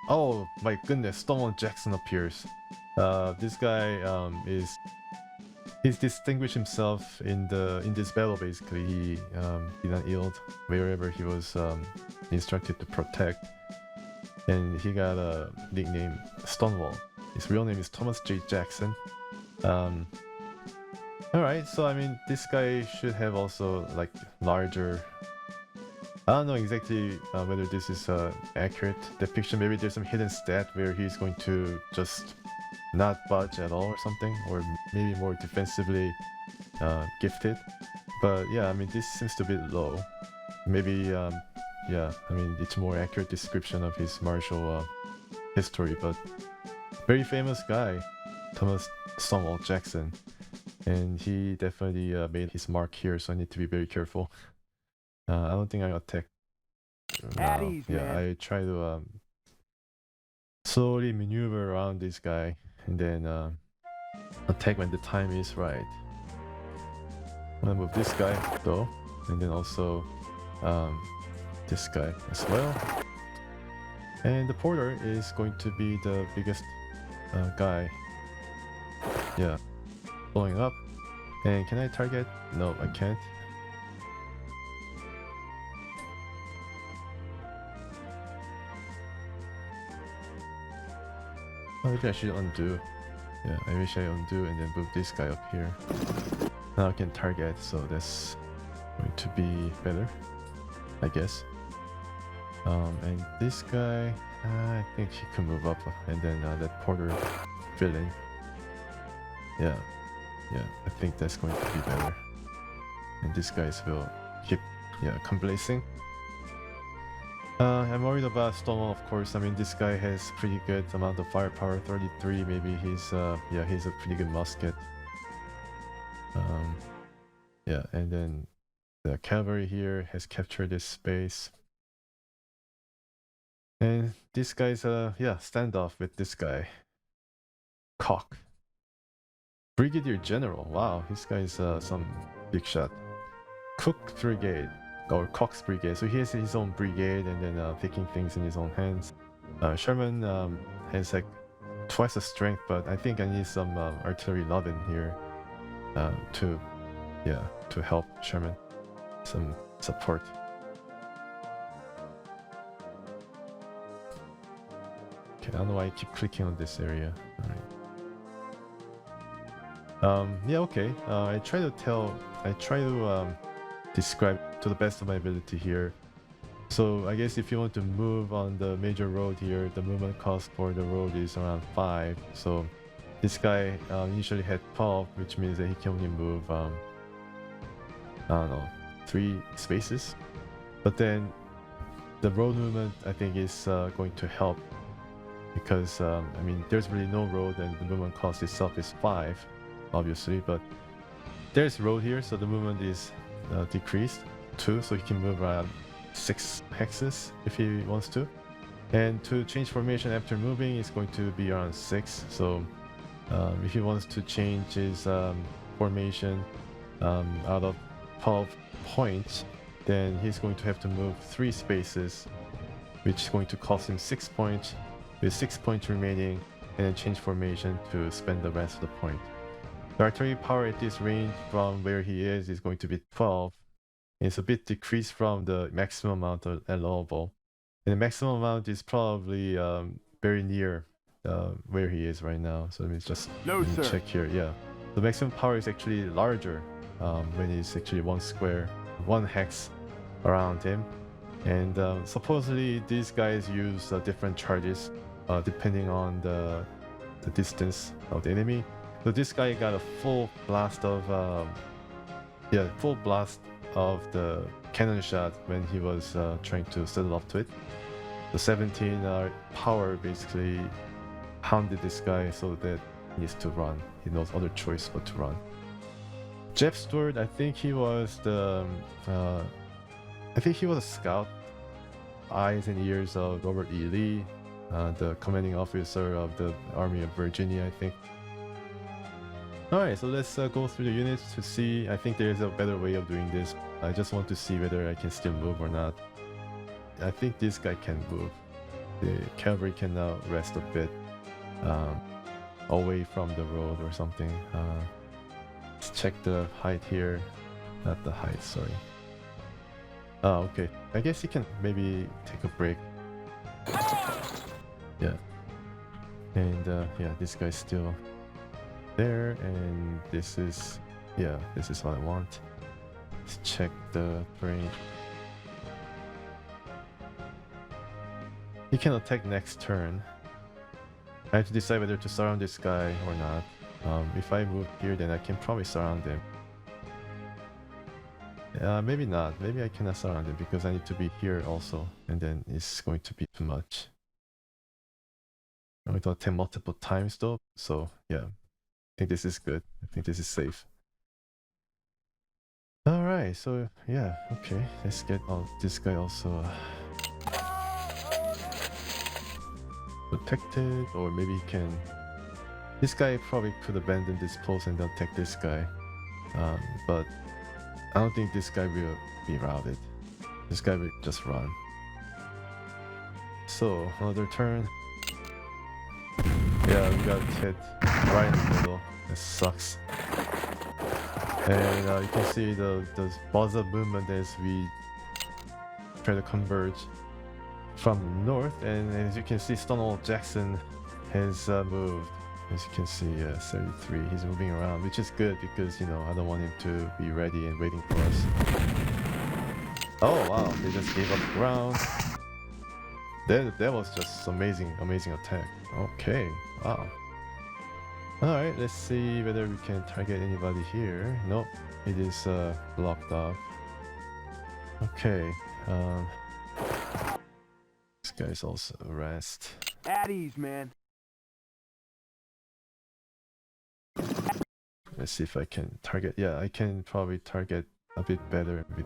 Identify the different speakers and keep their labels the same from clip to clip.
Speaker 1: Oh my goodness, Stonewall Jackson appears. This guy he's distinguished himself in this battle. Basically, he did not yield wherever he was instructed to protect, and he got a nickname Stonewall. His real name is Thomas J. Jackson. All right, so I mean, this guy should have also like larger. I don't know exactly whether this is accurate depiction. Maybe there's some hidden stat where he's going to just not budge at all or something, or maybe more defensively gifted. But yeah, I mean, this seems to be low. Maybe, yeah, I mean, it's a more accurate description of his martial history, but very famous guy, Thomas Stonewall Jackson. And he definitely made his mark here, so I need to be very careful. I don't think I attack now. Yeah, I try to slowly maneuver around this guy and then attack when the time is right. I'm gonna move this guy though, and then also this guy as well. And the porter is going to be the biggest guy. Yeah, blowing up. And can I target? No, I can't. Maybe I should undo. Yeah, I wish I undo and then move this guy up here. Now I can target, so that's going to be better, I guess. And this guy, I think he can move up, and then that porter fill in. Yeah, I think that's going to be better. And these guys will keep, complacing. I'm worried about Stonewall, of course. I mean, this guy has pretty good amount of firepower, 33. Maybe he's he's a pretty good musket. Yeah, and then the cavalry here has captured this space. And this guy's standoff with this guy, Cocke, Brigadier General. Wow, this guy's some big shot. Cocke Brigade. Or Cocke's brigade, so he has his own brigade and then taking things in his own hands. Sherman has like twice the strength, but I think I need some artillery love in here to help Sherman, some support. Okay, I don't know why I keep clicking on this area. All right. Yeah, okay. I try to describe to the best of my ability here. So I guess if you want to move on the major road here, the movement cost for the road is around 5. So this guy initially had 12, which means that he can only move I don't know, 3 spaces. But then the road movement I think is going to help, because I mean, there's really no road and the movement cost itself is 5, obviously, but there's road here, so the movement is decreased 2, so he can move around 6 hexes if he wants to. And to change formation after moving is going to be around 6. So if he wants to change his formation out of 12 points, then he's going to have to move 3 spaces, which is going to cost him 6 points, with 6 points remaining, and then change formation to spend the rest of the point. The artillery power at this range from where he is going to be 12. It's a bit decreased from the maximum amount allowable. And the maximum amount is probably very near where he is right now. So let me just check here. Yeah, the maximum power is actually larger when it's actually 1 hex around him. And supposedly these guys use different charges depending on the distance of the enemy. So this guy got a full blast of the cannon shot when he was trying to settle up to it. The 17 power basically hounded this guy so that he needs to run. He knows other choice but to run. Jeff Stewart, I think he was a scout, eyes and ears of Robert E. Lee, the commanding officer of the Army of Virginia, I think. Alright, so let's go through the units to see. I think there's a better way of doing this. I just want to see whether I can still move or not. I think this guy can move. the cavalry can now rest a bit away from the road or something. Let's check the height here. Not the height, sorry. Oh, okay. I guess you can maybe take a break. Yeah. And yeah, this guy's still there, and this is, yeah, this is what I want. Let's check the terrain. He can attack next turn. I have to decide whether to surround this guy or not. If I move here, then I can probably surround him. Maybe not. Maybe I cannot surround him because I need to be here also, and then it's going to be too much. I'm going to attack multiple times though, so yeah. I think this is good. I think this is safe. Alright, so yeah, okay. Let's get this guy also protected, or maybe he can... This guy probably could abandon this post and attack this guy. But I don't think this guy will be routed. This guy will just run. So, another turn. Yeah, we got hit right in the middle. That sucks. And you can see the buzzer movement as we try to converge from the north. And as you can see, Stonewall Jackson has moved. As you can see, 33. He's moving around, which is good because, you know, I don't want him to be ready and waiting for us. Oh wow, they just gave up ground. That was just amazing attack. Okay, wow. Alright, let's see whether we can target anybody here. Nope, it is blocked off. Okay, this guy's also rest.
Speaker 2: At ease, man.
Speaker 1: Let's see if I can target. Yeah, I can probably target a bit better with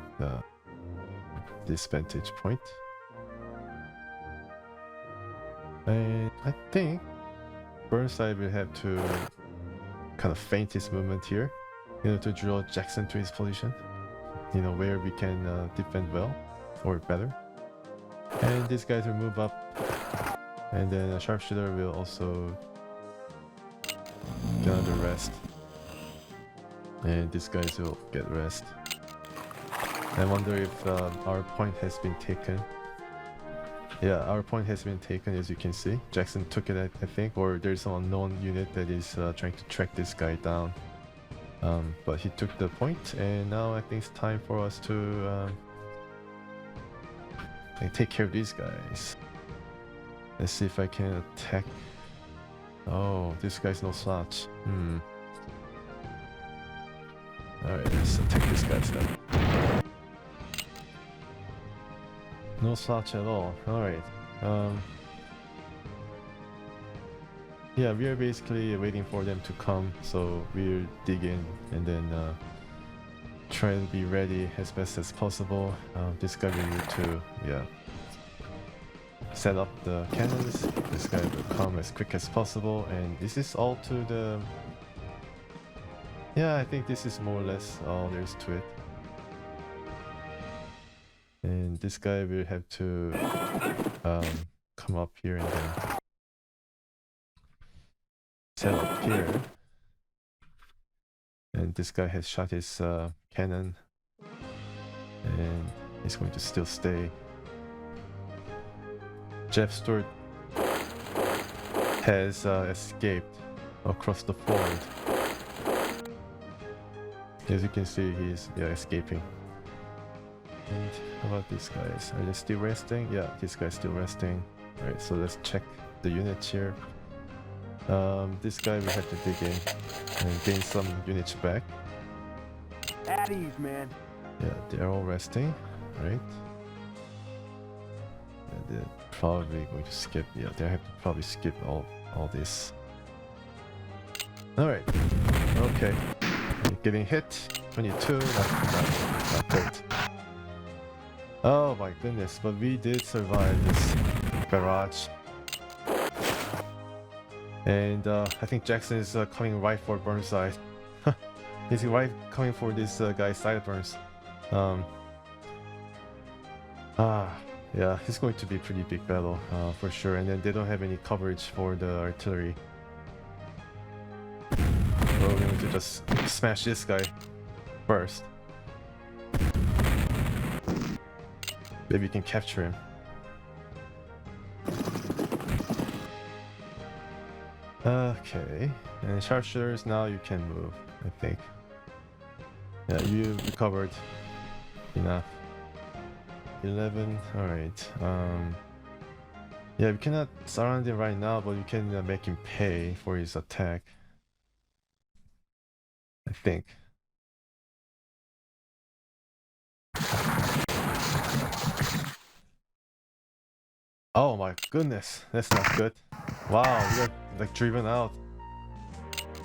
Speaker 1: this vantage point. And I think Burnside will have to kind of feint his movement here, you know, to draw Jackson to his position, you know, where we can defend well or better. And these guys will move up, and then a sharpshooter will also get under rest, and these guys will get rest. I wonder if our point has been taken. Yeah, our point has been taken, as you can see. Jackson took it, I think, or there's some unknown unit that is trying to track this guy down. But he took the point, and now I think it's time for us to take care of these guys. Let's see if I can attack. Oh, this guy's no slouch. Alright, let's attack this guy then. No slouch at all. Alright. Yeah, we are basically waiting for them to come, so we'll dig in and then try to be ready as best as possible. This guy will need to, yeah, set up the cannons. This guy will come as quick as possible, and this is all to the... Yeah, I think this is more or less all there is to it. And this guy will have to come up here and then set up here. And this guy has shot his cannon, and he's going to still stay. Jeff Stewart has escaped across the ford. As you can see, he's escaping. And how about these guys? Are they still resting? Yeah, this guy's still resting. Alright, so let's check the units here. This guy will have to dig in and gain some units back.
Speaker 2: At ease, man.
Speaker 1: Yeah, they're all resting, right? And they're probably going to skip. Yeah, they have to probably skip all this. Alright, okay. Getting hit. 22. Not great. Oh my goodness, but we did survive this barrage. And I think Jackson is coming right for Burnside. He's right coming for this guy's sideburns. Yeah, it's going to be a pretty big battle for sure. And then they don't have any coverage for the artillery. So we're going to just smash this guy first. Maybe we can capture him. Okay, and sharpshooters, now you can move, I think. Yeah, you recovered enough. 11, alright. Yeah, we cannot surround him right now, but we can make him pay for his attack, I think. Oh my goodness, that's not good. Wow, we got like driven out.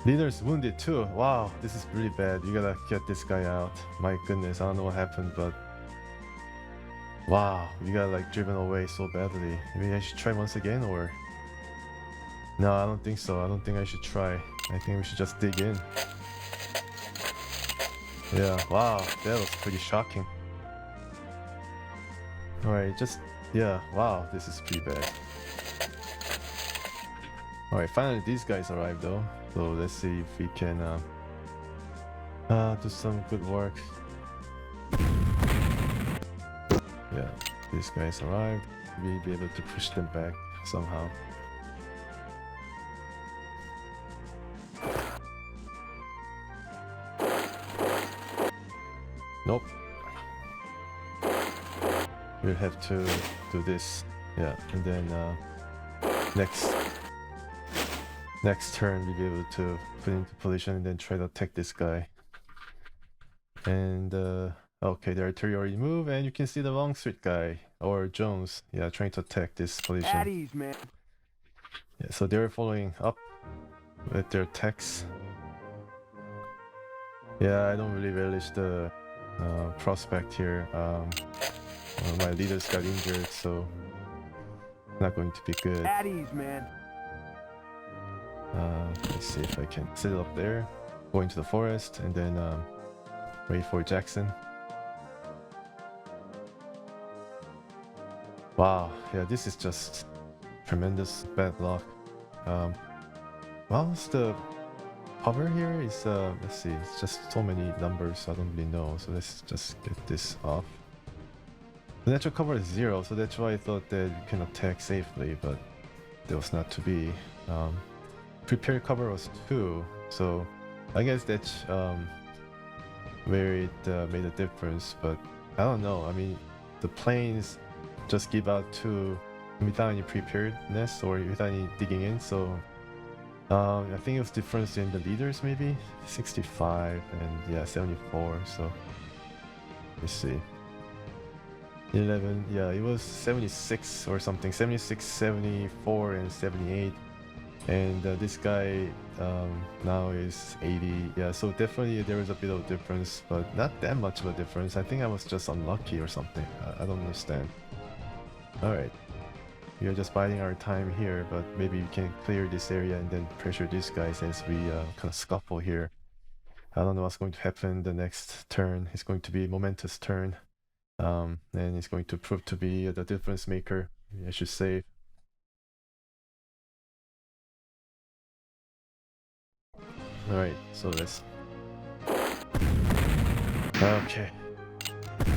Speaker 1: Leader's wounded too. Wow, this is really bad. You gotta get this guy out. My goodness, I don't know what happened, but wow, we got like driven away so badly. Maybe I should try once again, or no, I don't think so. I don't think I should try. I think we should just dig in. Yeah, wow, that was pretty shocking. Alright, just yeah, wow, this is pretty bad. Alright, finally these guys arrived though. So let's see if we can do some good work. Yeah, these guys arrived. We'll be able to push them back somehow. Nope. We'll have to do this. Yeah, and then next turn we'll be able to put into position and then try to attack this guy. And okay, the artillery already moved, and you can see the Longstreet guy or Jones, yeah, trying to attack this position.
Speaker 2: At ease, man.
Speaker 1: Yeah, so they're following up with their attacks. Yeah, I don't really relish the prospect here. My leaders got injured, so not going to be good.
Speaker 2: At ease, man.
Speaker 1: Let's see if I can set it up there, go into the forest, and then wait for Jackson. Wow, yeah, this is just tremendous bad luck. What's the cover here? Is let's see, it's just so many numbers, I don't really know. So let's just get this off. The natural cover is 0, so that's why I thought that you can attack safely, but that was not to be. Prepared cover was 2, so I guess that's where it made a difference, but I don't know. I mean, the planes just give out 2 without any preparedness or without any digging in, so I think it was difference in the leaders, maybe 65 and yeah 74. So let's see, 11, yeah, it was 76 or something, 76, 74 and 78. And this guy now is 80. Yeah, so definitely there is a bit of difference, but not that much of a difference. I think I was just unlucky or something. I don't understand. Alright, we are just biding our time here, but maybe we can clear this area and then pressure these guys as we kind of scuffle here. I don't know what's going to happen the next turn. It's going to be a momentous turn, and it's going to prove to be the difference maker, I should say. Alright, so let's... Okay.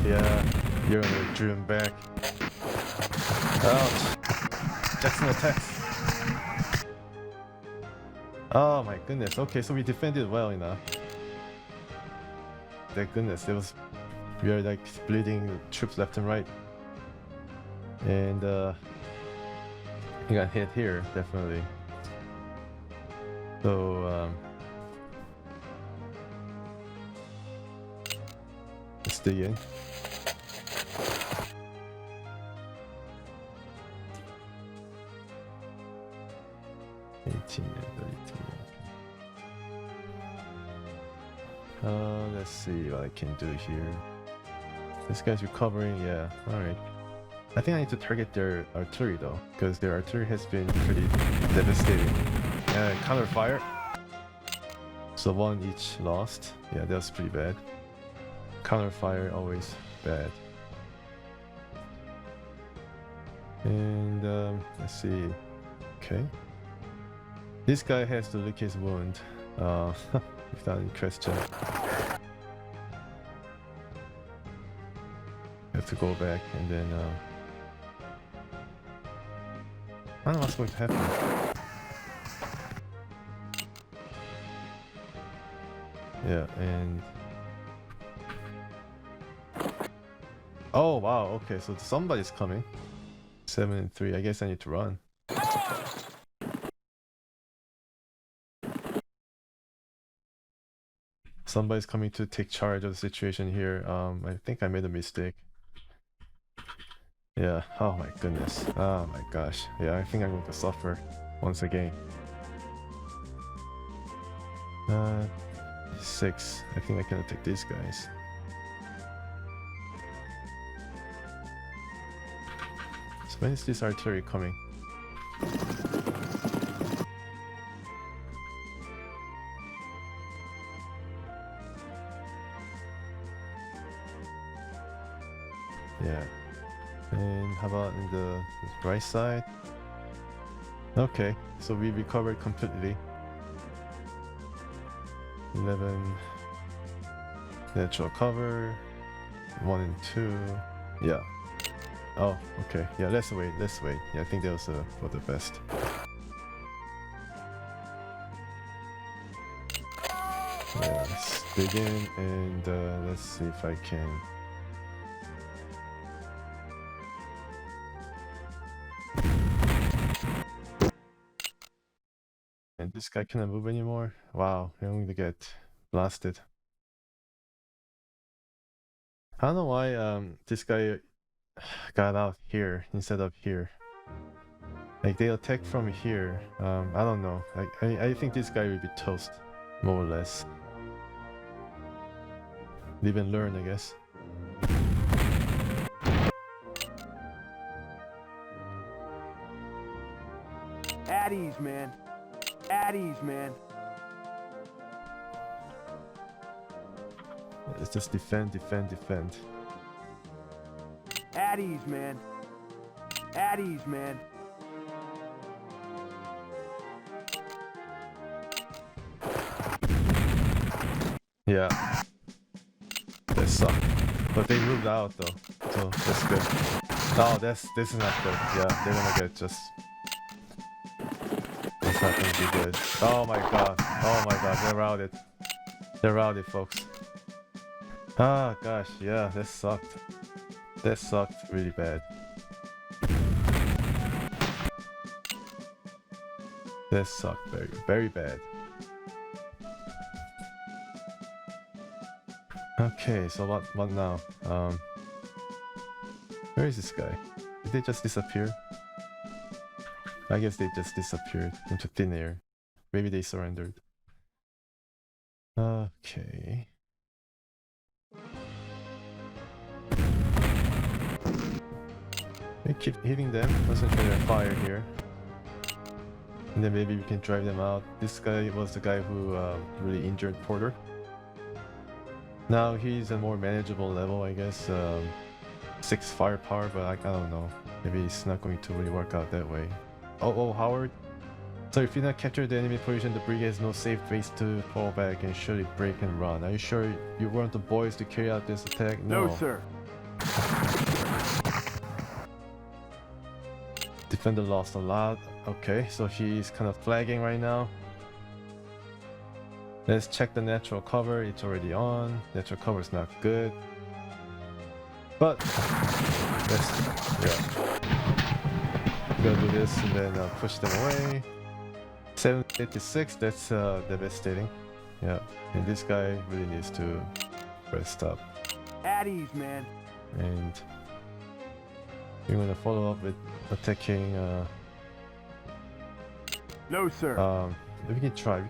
Speaker 1: Yeah, you're gonna driven back. Ouch! Jackson attacks! Oh my goodness, okay, so we defended well enough. Thank goodness, we are like bleeding troops left and right. And he got hit here, definitely. So, let's dig in. Let's see what I can do here. This guy's recovering, yeah, alright. I think I need to target their artillery though, because their artillery has been pretty devastating. And counter fire. So 1 each lost. Yeah, that's pretty bad. Counter fire always bad. And let's see. Okay. This guy has to lick his wound. Without any question. Have to go back and then I don't know what's going to happen. Yeah, and oh wow, okay, so somebody's coming. 7 and 3. I guess I need to run. Somebody's coming to take charge of the situation here. I think I made a mistake. Yeah, oh my goodness. Oh my gosh. Yeah, I think I'm going to suffer once again. 6. I think I can attack these guys. So when is this artillery coming? Yeah. And how about in the right side? Okay, so we recovered completely. 11 natural cover, 1 and 2. Yeah. Oh, okay. Yeah, let's wait. Yeah, I think that was for the best. Yeah, let's dig in and let's see if I can. And this guy cannot move anymore. Wow, I'm going to get blasted. I don't know why this guy got out here instead of here. Like they attack from here. I don't know. I think this guy will be toast, more or less. Live and learn, I guess.
Speaker 2: At ease, man. At ease, man.
Speaker 1: Let's just defend.
Speaker 2: At ease, man. At ease, man.
Speaker 1: Yeah. That sucked. But they moved out though, so that's good. Oh, this is not good. Yeah, they're gonna get just. It's not gonna be good. Oh my god, they're routed, folks. Ah gosh, yeah, that sucked. That sucked really bad. That sucked very bad. Okay, so what now? Where is this guy? Did they just disappear? I guess they just disappeared into thin air. Maybe they surrendered. Okay. We keep hitting them, concentrate on fire here. And then maybe we can drive them out. This guy was the guy who really injured Porter. Now he's a more manageable level, I guess. 6 firepower, but I don't know. Maybe it's not going to really work out that way. Oh, Howard. So if you not capture the enemy position, the brigade has no safe base to fall back and surely break and run. Are you sure you want the boys to carry out this attack?
Speaker 2: No, sir.
Speaker 1: Defender lost a lot. Okay, so he's kind of flagging right now. Let's check the natural cover. It's already on. Natural cover is not good. But we're gonna do this and then push them away. 786. That's devastating. Yeah, and this guy really needs to rest up.
Speaker 2: At ease, man.
Speaker 1: And we're gonna follow up with attacking.
Speaker 2: No, sir.
Speaker 1: We can try,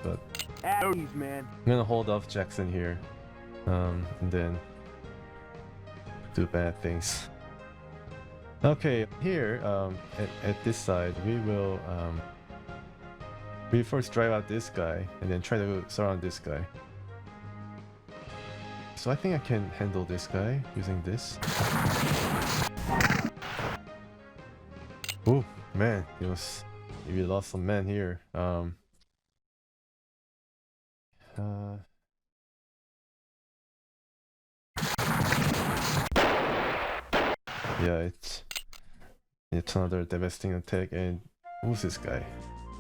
Speaker 1: but
Speaker 2: At ease, man.
Speaker 1: I'm gonna hold off Jackson here, and then do bad things. Okay, here at this side, we first drive out this guy and then try to surround this guy. So I think I can handle this guy using this. man, we lost some men here. Yeah, it's another devastating attack. And who's this guy?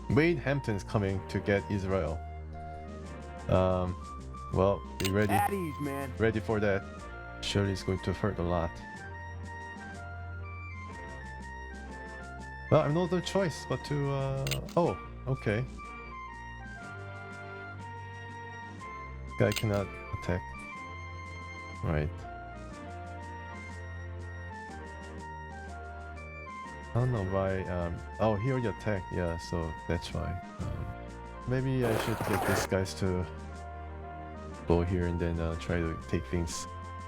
Speaker 1: Wade Hampton's coming to get Israel. Well, be ready.
Speaker 2: At ease, man.
Speaker 1: Ready for that. Surely it's going to hurt a lot. Well, I have no other choice but to oh, okay. Guy cannot attack. Right. I don't know why. Oh, he already attacked. Yeah, so that's why. Maybe I should get these guys to go here and then try to take things,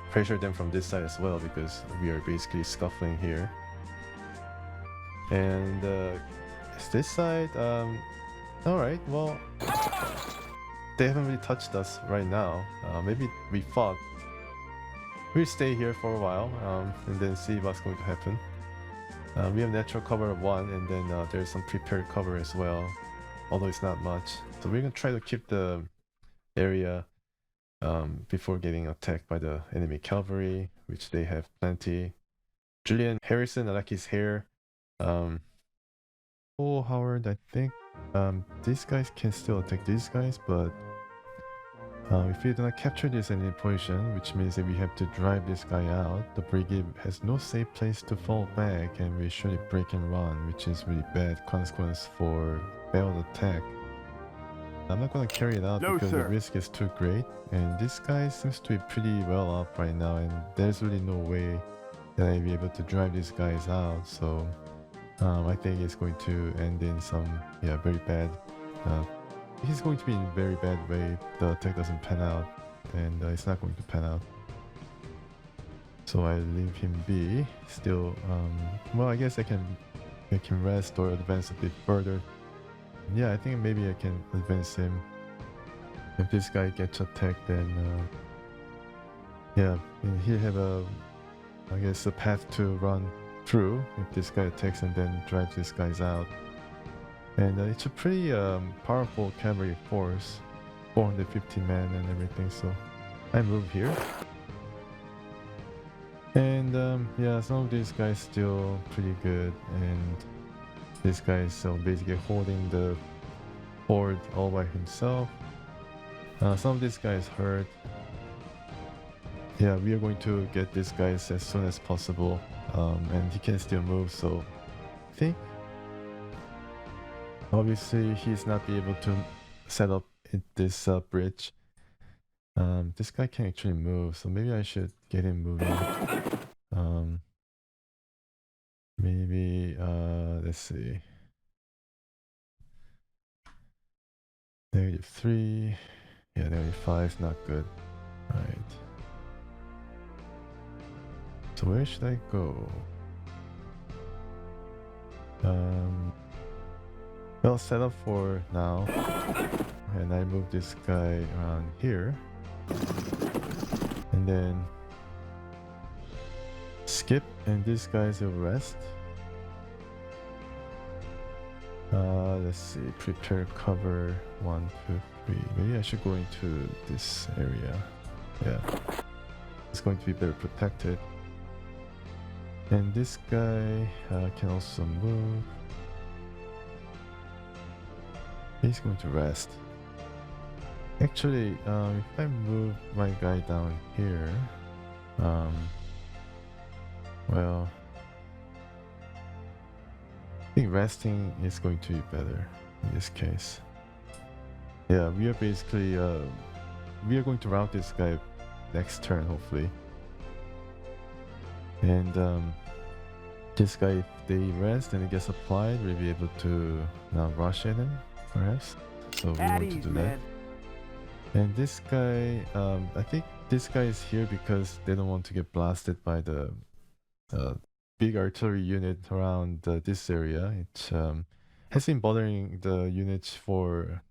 Speaker 1: pressure them from this side as well, because we are basically scuffling here. And is this side? All right. Well, they haven't really touched us right now. Maybe we fought. We'll stay here for a while and then see what's going to happen. We have natural cover of 1, and then there's some prepared cover as well, although it's not much. So we're gonna try to keep the area before getting attacked by the enemy cavalry, which they have plenty. Julian Harrison, I like his hair. Oh, Howard, I think these guys can still attack these guys, but if we do not capture this enemy position, which means that we have to drive this guy out, the brigade has no safe place to fall back, and we surely break and run, which is really bad consequence for failed attack. I'm not gonna carry it out because the risk is too great, and this guy seems to be pretty well up right now, and there's really no way that I'll be able to drive these guys out, so I think it's going to end in some, very bad he's going to be in a very bad way if the attack doesn't pan out, and it's not going to pan out. So I leave him be. Still, well, I guess I can rest or advance a bit further. Yeah, I think maybe I can advance him. If this guy gets attacked, then yeah, he'll have I guess a path to run through if this guy attacks and then drives these guys out. And it's a pretty powerful cavalry force, 450 men and everything, so I move here. And yeah, some of these guys still pretty good, and this guy is basically holding the fort all by himself. Some of these guys hurt. Yeah, we are going to get these guys as soon as possible, and he can still move, so I think obviously he's not be able to set up this bridge. This guy can actually move, so maybe I should get him moving. Maybe let's see. -3. Yeah, -5 is not good. Alright. So where should I go? Well, set up for now, and I move this guy around here, and then skip, and these guys will rest. Let's see, prepare cover 1, 2, 3. Maybe I should go into this area. Yeah, it's going to be better protected. And this guy can also move. He's going to rest. Actually, if I move my guy down here, well, I think resting is going to be better in this case. Yeah, we are basically we are going to rout this guy next turn, hopefully. And this guy, if they rest and it gets applied, we'll be able to now rush at him, perhaps. So we want to do that. And this guy, I think this guy is here because they don't want to get blasted by the big artillery unit around this area. It has been bothering the units for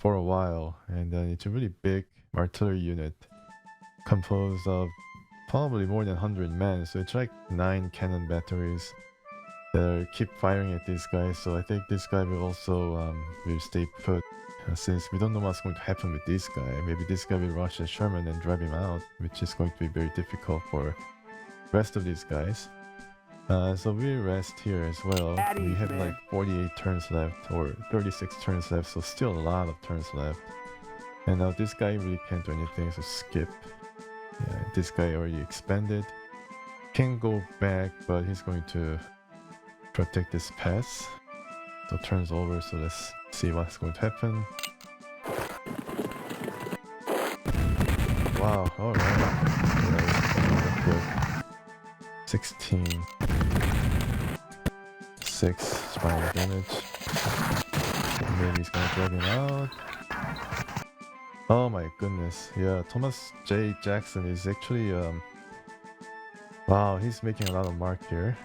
Speaker 1: a while, and it's a really big artillery unit composed of probably more than 100 men, so it's like 9 cannon batteries. that keep firing at these guys. So I think this guy will also will stay put. Since we don't know what's going to happen with this guy, maybe this guy will rush at Sherman and drive him out, which is going to be very difficult for the rest of these guys. So we rest here as well. We have like 48 turns left, or 36 turns left, so still a lot of turns left. And now this guy really can't do anything, so skip. Yeah, this guy already expanded. Can go back, but he's going to protect this pass. So turns over, so let's see what's going to happen. Wow, alright. Yeah, good. 16. 6 spinal damage. Maybe he's gonna drag him out. Oh my goodness. Yeah, Thomas J. Jackson is actually wow, he's making a lot of mark here.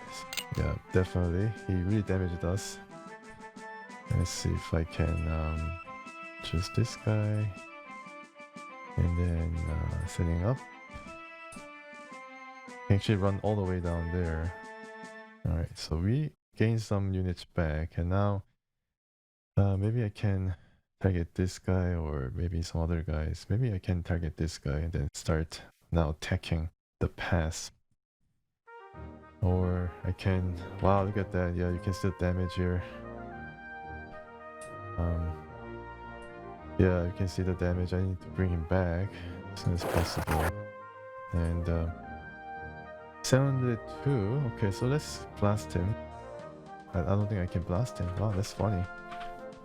Speaker 1: Yeah, definitely. He really damaged us. Let's see if I can choose this guy. And then setting up. Actually run all the way down there. Alright, so we gain some units back, and now maybe I can target this guy, or maybe some other guys. Maybe I can target this guy and then start now attacking the pass. Or I can, wow, look at that. Yeah, you can still damage here. Yeah, you can see the damage. I need to bring him back as soon as possible. And 702. Okay, so let's blast him. I don't think I can blast him. Wow, that's funny.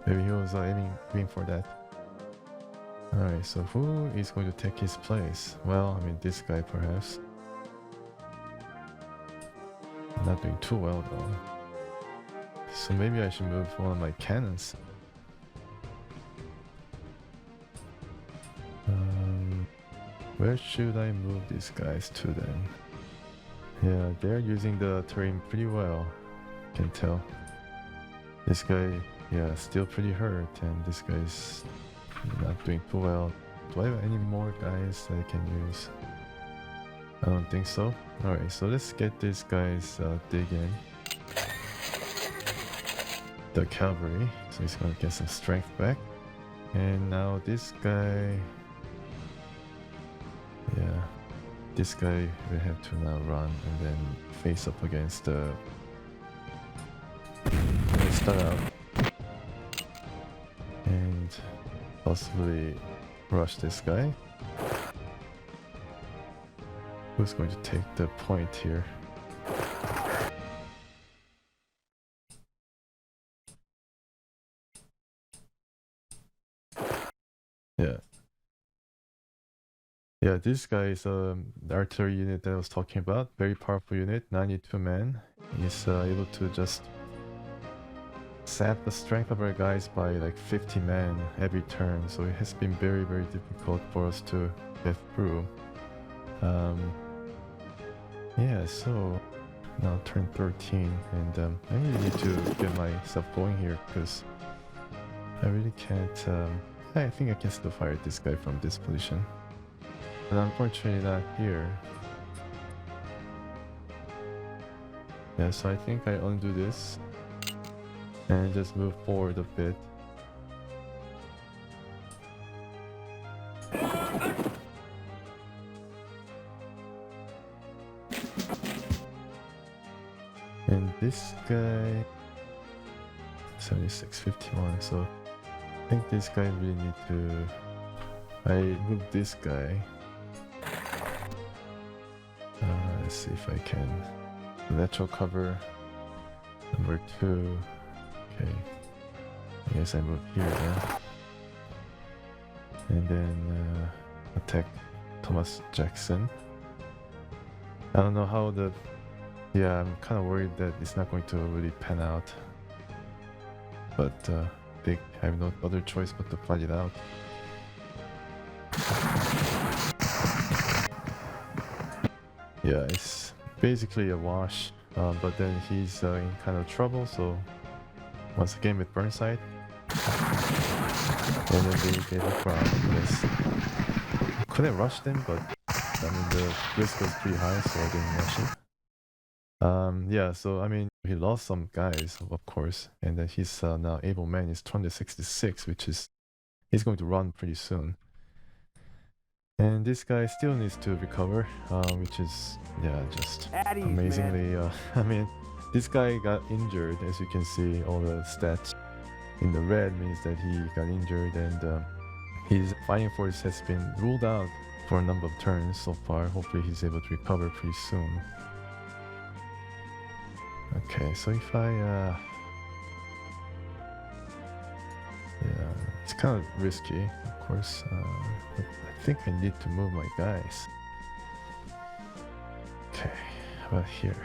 Speaker 1: Maybe he was aiming for that. Alright, so who is going to take his place? Well, I mean, this guy perhaps. Not doing too well though. So maybe I should move one of my cannons. Where should I move these guys to then? Yeah, they're using the terrain pretty well. Can tell. This guy, yeah, still pretty hurt, and this guy's not doing too well. Do I have any more guys that I can use? I don't think so. Alright, so let's get these guys dig in. The cavalry, so he's gonna get some strength back. And now this guy, yeah, this guy will have to now run and then face up against the. Let's start out and possibly rush this guy. Who's going to take the point here? Yeah. Yeah, this guy is the artillery unit that I was talking about. Very powerful unit, 92 men. He's able to just sap the strength of our guys by like 50 men every turn. So it has been very, very difficult for us to get through. Yeah, so now turn 13, and I really need to get myself going here because I really can't. I think I can still fire this guy from this position, but unfortunately not here. Yeah, so I think I undo this and just move forward a bit. And this guy 7651, so I think this guy really need to. I move this guy. Let's see if I can. Lateral cover number 2. Okay, I guess I move here then. And then attack Thomas Jackson. I don't know how the. Yeah, I'm kind of worried that it's not going to really pan out. But I think I have no other choice but to fight it out. Yeah, it's basically a wash. But then he's in kind of trouble, so once again with Burnside. And then they gave a crowd. Yes. Couldn't rush them, but I mean the risk was pretty high, so I didn't rush it. Yeah, so I mean, he lost some guys, of course, and then his now able man is 266, which is he's going to run pretty soon. And this guy still needs to recover, which is just
Speaker 2: At ease,
Speaker 1: amazingly. I mean, this guy got injured, as you can see. All the stats in the red means that he got injured, and his fighting force has been ruled out for a number of turns so far. Hopefully, he's able to recover pretty soon. Okay, so if I it's kind of risky, of course, but I think I need to move my guys. Okay, how about here?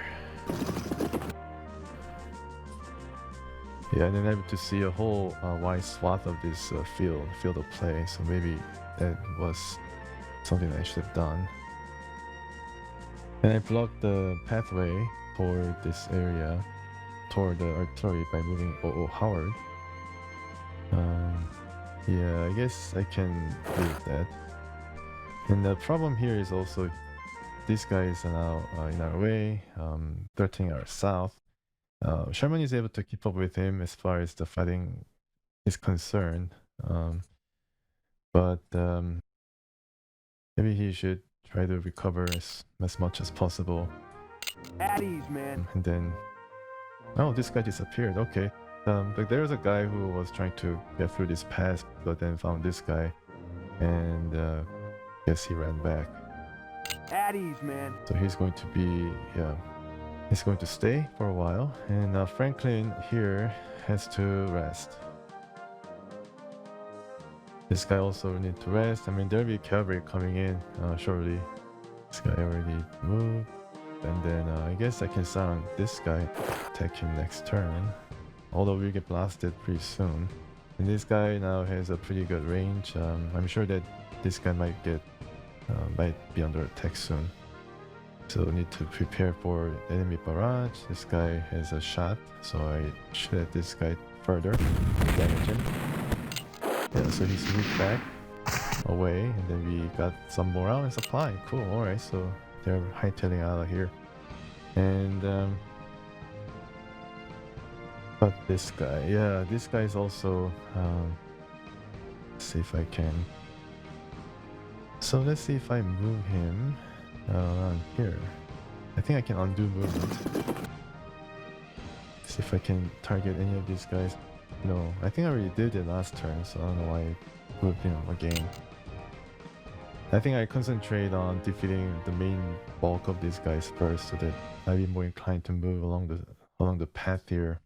Speaker 1: Yeah, and then able to see a whole wide swath of this field of play, so maybe that was something I should have done. And I blocked the pathway toward this area, toward the artillery by moving Howard. Yeah, I guess I can do that. And the problem here is also these guys are now in our way, threatening our south. Sherman is able to keep up with him as far as the fighting is concerned, but maybe he should try to recover as much as possible.
Speaker 2: At ease, man.
Speaker 1: And then, oh, this guy disappeared. Okay. But there was a guy who was trying to get through this pass, but then found this guy, and guess he ran back.
Speaker 2: At ease, man.
Speaker 1: So he's going to be, he's going to stay for a while, and Franklin here has to rest. This guy also needs to rest. I mean, there'll be cavalry coming in shortly. This guy already moved, and then I guess I can sound this guy, attack him next turn. Although we get blasted pretty soon. And this guy now has a pretty good range. I'm sure that this guy might be under attack soon. So we need to prepare for enemy barrage. This guy has a shot, so I shoot at this guy further, damage him. Yeah, so he's moved back away, and then we got some morale and supply. Cool, alright, so they're hightailing out of here. And but this guy, this guy is also, let's see if I can. So let's see if I move him around here. I think I can undo movement. See if I can target any of these guys. No, I think I already did it last turn, so I don't know why I moved him again. I think I concentrate on defeating the main bulk of these guys first, so that I'll be more inclined to move along the path here.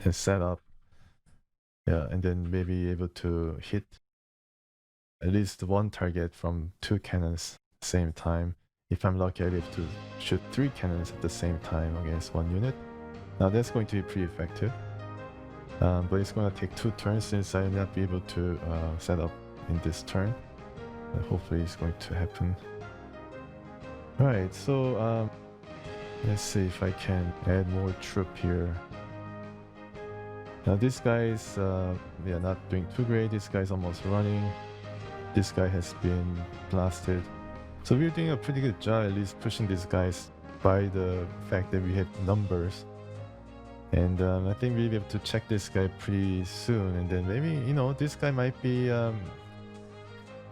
Speaker 1: And set up, and then maybe able to hit at least one target from 2 cannons at the same time. If I'm lucky, I'll be able to shoot 3 cannons at the same time against 1 unit. Now that's going to be pretty effective, but it's going to take 2 turns since I will not be able to set up in this turn. Hopefully it's going to happen. Alright, so let's see if I can add more troop here. Now this guy is not doing too great. This guy's almost running. This guy has been blasted. So we're doing a pretty good job, at least pushing these guys by the fact that we have numbers. And I think we'll be able to check this guy pretty soon. And then maybe, this guy might be...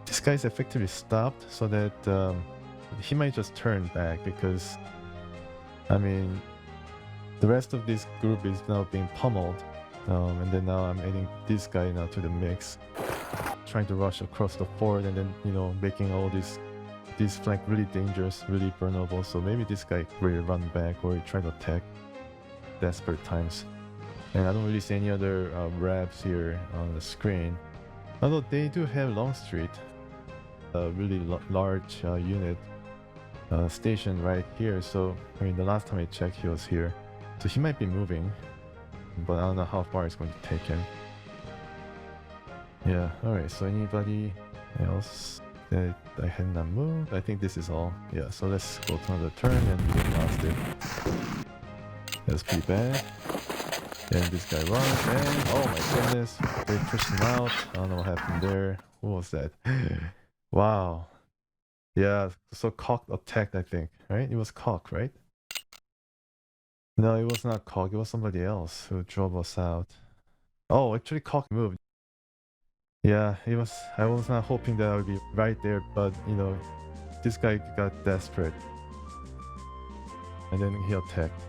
Speaker 1: this guy's effectively stopped, so that he might just turn back, because, I mean, the rest of this group is now being pummeled. And then now I'm adding this guy now to the mix, trying to rush across the fort, and then making all this flank really dangerous, really vulnerable. So maybe this guy will run back or try to attack desperate times. And I don't really see any other Ravs here on the screen, although they do have Longstreet, a really large unit stationed right here. So I mean, the last time I checked, he was here, so he might be moving. But I don't know how far it's going to take him. Yeah, alright, so anybody else that I had not moved? I think this is all. Yeah, so let's go to another turn, and we lost it. That's pretty bad. And this guy runs, and oh my goodness, they pushed him out. I don't know what happened there. What was that? Wow. Yeah, so Cocke attacked, I think, right? It was Cocke, right? No, it was not Cocke. It was somebody else who drove us out. Oh, actually, Cocke moved. Yeah, it was. I was not hoping that I would be right there, but you know, this guy got desperate, and then he attacked.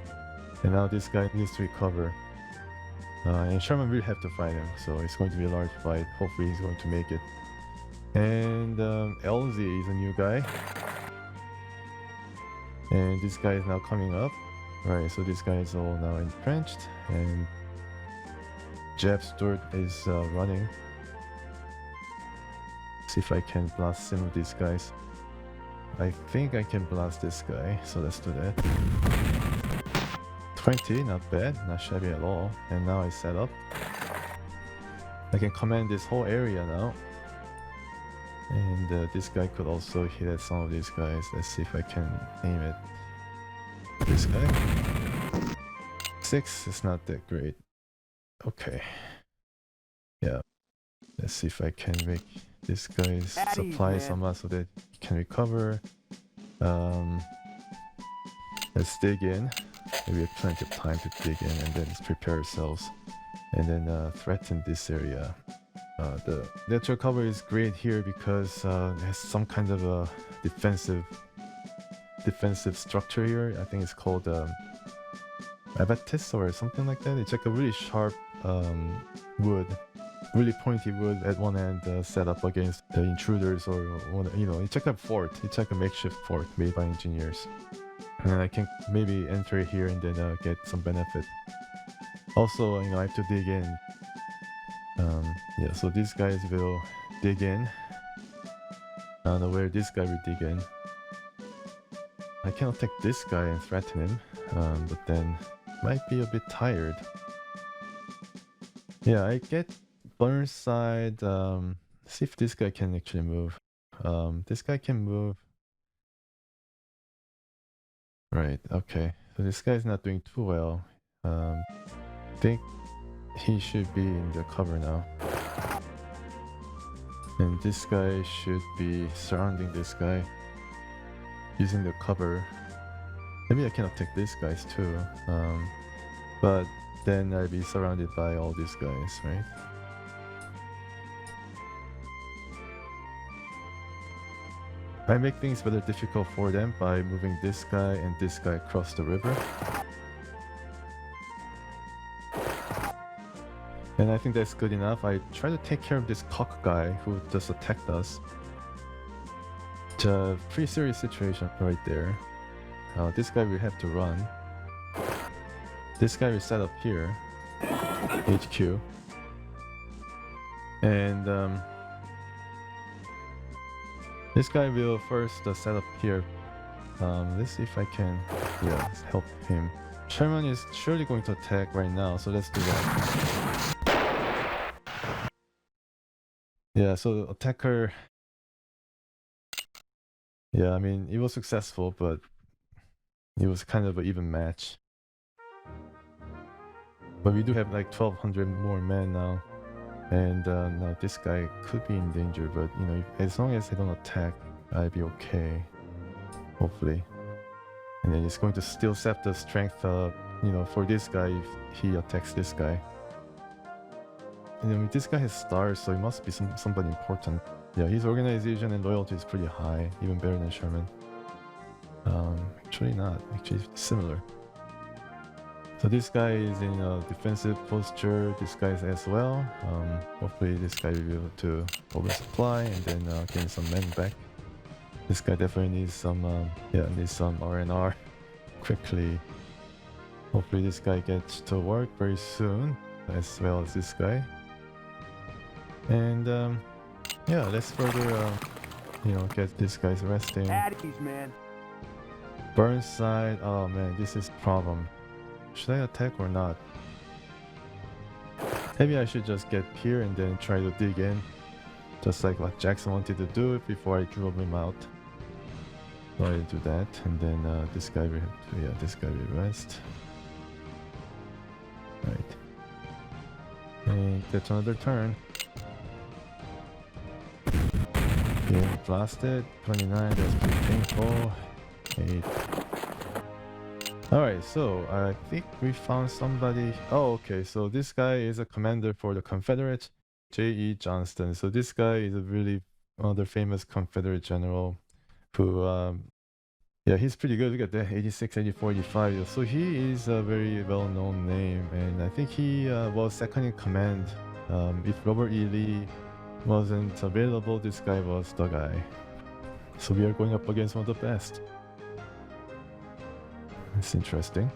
Speaker 1: And now this guy needs to recover. And Sherman will have to fight him, so it's going to be a large fight. Hopefully, he's going to make it. And LZ is a new guy, and this guy is now coming up. Right, so this guy is all now entrenched, and Jeb Stewart is running. See if I can blast some of these guys. I think I can blast this guy, so let's do that. 20, not bad, not shabby at all. And now I set up. I can command this whole area now. And this guy could also hit at some of these guys. Let's see if I can aim at this guy. 6 is not that great. Okay. Yeah. Let's see if I can make this guy's supply somehow so that he can recover. Let's dig in. We have plenty of time to dig in, and then let's prepare ourselves. And then threaten this area. The natural cover is great here because it has some kind of a defensive structure here. I think it's called abatis or something like that. It's like a really sharp wood, really pointy wood at one end, set up against the intruders, or you know, it's like a fort. It's like a makeshift fort made by engineers. And then I can maybe enter here and then get some benefit. Also, you know, I have to dig in. Yeah, so these guys will dig in. I don't know where this guy will dig in. I can attack this guy and threaten him, but then might be a bit tired. Yeah, I get Burnside. See if this guy can actually move. This guy can move. Right, okay. So this guy's not doing too well. I think he should be in the cover now. And this guy should be surrounding this guy, using the cover. Maybe I can attack these guys too. But then I'll be surrounded by all these guys, right? I make things rather difficult for them by moving this guy and this guy across the river. And I think that's good enough. I try to take care of this Cocke guy who just attacked us. It's a pretty serious situation right there. This guy will have to run. This guy will set up here, HQ. And this guy will first set up here. Let's see if I can help him. Sherman is surely going to attack right now, so let's do that. Yeah, so attacker. Yeah, I mean, it was successful, but it was kind of an even match. But we do have like 1,200 more men now. And now this guy could be in danger, but you know, as long as they don't attack, I'll be okay. Hopefully. And then it's going to still sap the strength, you know, for this guy if he attacks this guy. And I mean, this guy has stars, so he must be somebody important. Yeah, his organization and loyalty is pretty high, even better than Sherman. Actually not. Actually similar. So this guy is in a defensive posture. This guy is as well. Hopefully this guy will be able to oversupply and then gain some men back. This guy definitely needs some, needs some R&R quickly. Hopefully this guy gets to work very soon, as well as this guy. And yeah, let's further, you know, get these guys resting.
Speaker 2: Addies, man.
Speaker 1: Burnside. Oh man, this is a problem. Should I attack or not? Maybe I should just get here and then try to dig in, just like what Jackson wanted to do before I drove him out. So I'll do that, and then this guy will have to, this guy will rest. Right. And that's another turn. Getting blasted. 29, that's pretty painful. 8. Alright, so I think we found somebody. Oh, okay, so this guy is a commander for the Confederate, J.E. Johnston. So this guy is a really another famous Confederate general who, yeah, he's pretty good. Look at that, 86, 84, 85. So he is a very well-known name, and I think he was second in command. If Robert E. Lee wasn't available, this guy was the guy. So we are going up against one of the best. It's interesting.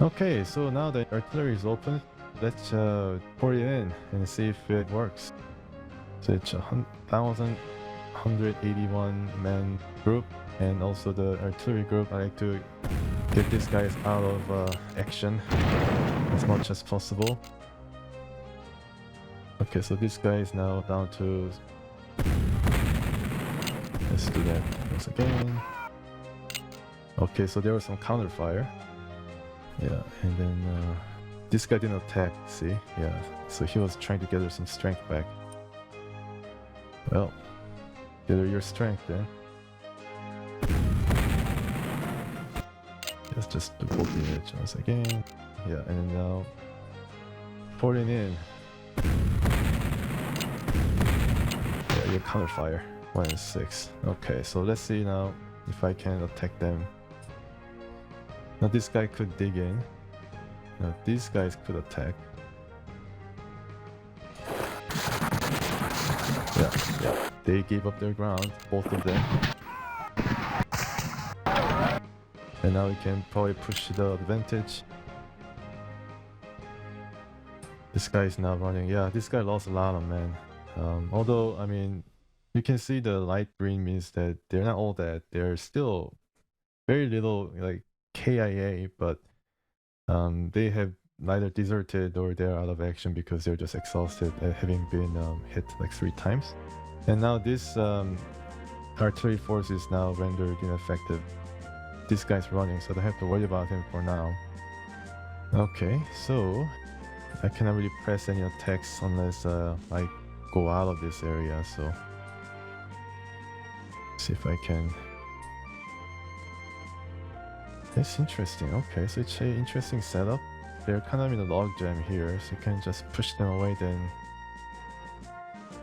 Speaker 1: Okay, so now the artillery is open. Let's pour it in and see if it works. So it's 1,181 man group, and also the artillery group. I like to get these guys out of action as much as possible. Okay, so this guy is now down to. Let's do that once again. Okay, so there was some counterfire. Yeah, and then this guy didn't attack, see? Yeah, so he was trying to gather some strength back. Well, gather your strength then. Let's just do both image once again. Yeah, and then now pouring in. Yeah, your counterfire. 1 and 6. Okay, so let's see now if I can attack them. Now this guy could dig in. Now these guys could attack. Yeah, they gave up their ground, both of them. And now we can probably push the advantage. This guy is now running. Yeah, this guy lost a lot of men. Although, I mean, you can see the light green means that they're not all dead. They're still very little, like, KIA, but they have neither deserted or they're out of action because they're just exhausted at having been hit like 3 times. And now this artillery force is now rendered ineffective. This guy's running, so I don't have to worry about him for now. Okay, so I cannot really press any attacks unless I go out of this area, so see if I can. That's interesting. Okay, so it's an interesting setup. They're kind of in a logjam here, so you can just push them away then.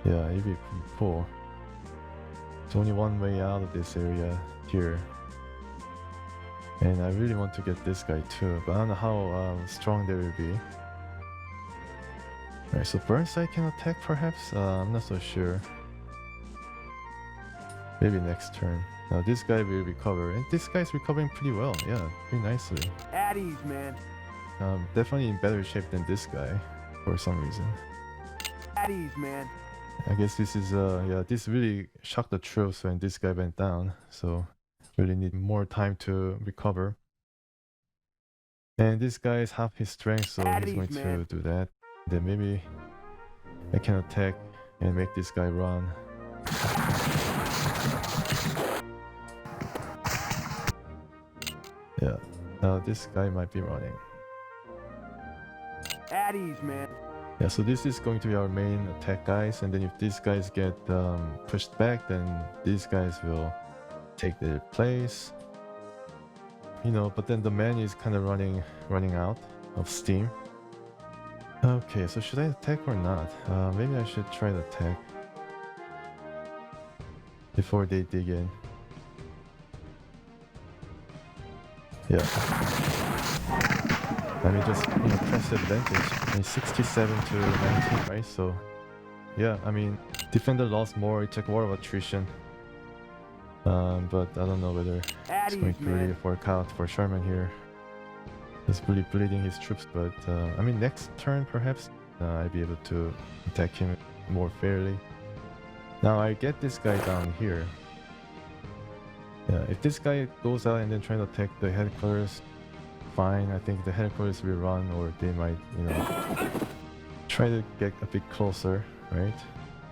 Speaker 1: Yeah, it'd be pretty cool. There's only one way out of this area here. And I really want to get this guy too, but I don't know how strong they will be. Alright, so Burnside can attack perhaps? I'm not so sure. Maybe next turn. Now this guy will recover, and this guy's recovering pretty well, yeah, pretty nicely.
Speaker 2: At ease, man.
Speaker 1: Definitely in better shape than this guy, for some reason.
Speaker 2: At ease, man.
Speaker 1: I guess this is, yeah, this really shocked the troops when this guy went down, so really need more time to recover. And this guy is half his strength, so he's going to do that. Then maybe I can attack and make this guy run. Yeah, now this guy might be running.
Speaker 2: At ease, man.
Speaker 1: Yeah, so this is going to be our main attack guys, and then if these guys get pushed back, then these guys will take their place. You know, but then the man is kind of running out of steam. Okay, so should I attack or not? Maybe I should try to attack before they dig in. Yeah. I mean, just, you know, press advantage. I mean, 67 to 19, right? So, yeah, I mean, defender lost more. It's like war of attrition. But I don't know whether it's going to really work out for Sherman here. He's really bleeding his troops, but I mean, next turn perhaps I'll be able to attack him more fairly. Now I get this guy down here. Yeah, if this guy goes out and then try to attack the headquarters, fine. I think the headquarters will run, or they might, you know, try to get a bit closer, right?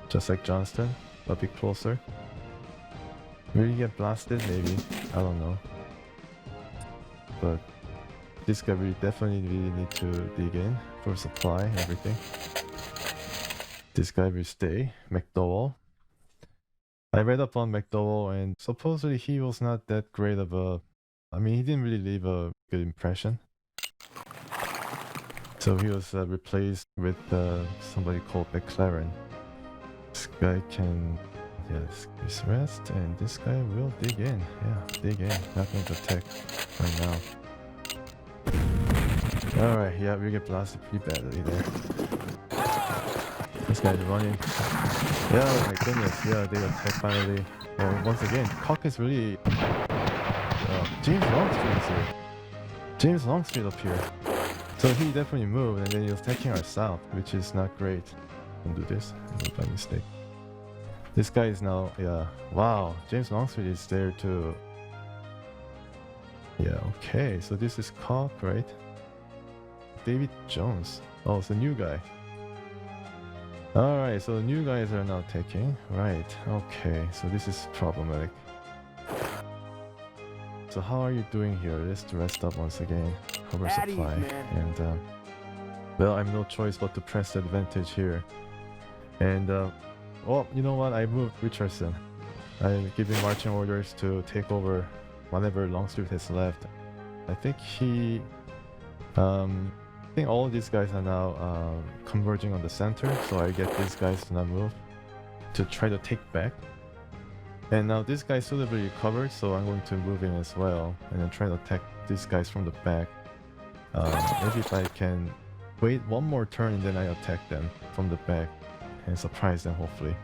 Speaker 1: Just like Johnston, a bit closer. Will he get blasted? Maybe. I don't know. But this guy will definitely really need to dig in for supply and everything. This guy will stay. McDowell. I read up on McDowell, and supposedly he was not that great of a. I mean, he didn't really leave a good impression. So he was replaced with somebody called McLaren. This guy can, this rest, and this guy will dig in. Yeah, dig in. Not going to attack right now. Alright, yeah, we get blasted pretty badly there. This guy's running. Yeah, oh my goodness, yeah, they attack finally. Well, once again, Cocke is really... James Longstreet is here. James Longstreet up here. So he definitely moved, and then he was attacking our south, which is not great. Don't do this, by mistake. This guy is now, yeah, wow, James Longstreet is there too. Yeah, okay, so this is Cocke, right? David Jones. Oh, it's a new guy. Alright, so the new guys are now taking. Right, okay, so this is problematic. So how are you doing here? Let's rest up once again. Cover supply. And, well, I have no choice but to press the advantage here. And, oh, you know what? I moved Richardson. I give him marching orders to take over whatever Longstreet has left. I think he... I think all of these guys are now converging on the center, so I get these guys to not move to try to take back. And now this guy is suitably covered, so I'm going to move in as well and then try to attack these guys from the back. Maybe if I can wait one more turn and then I attack them from the back and surprise them, hopefully.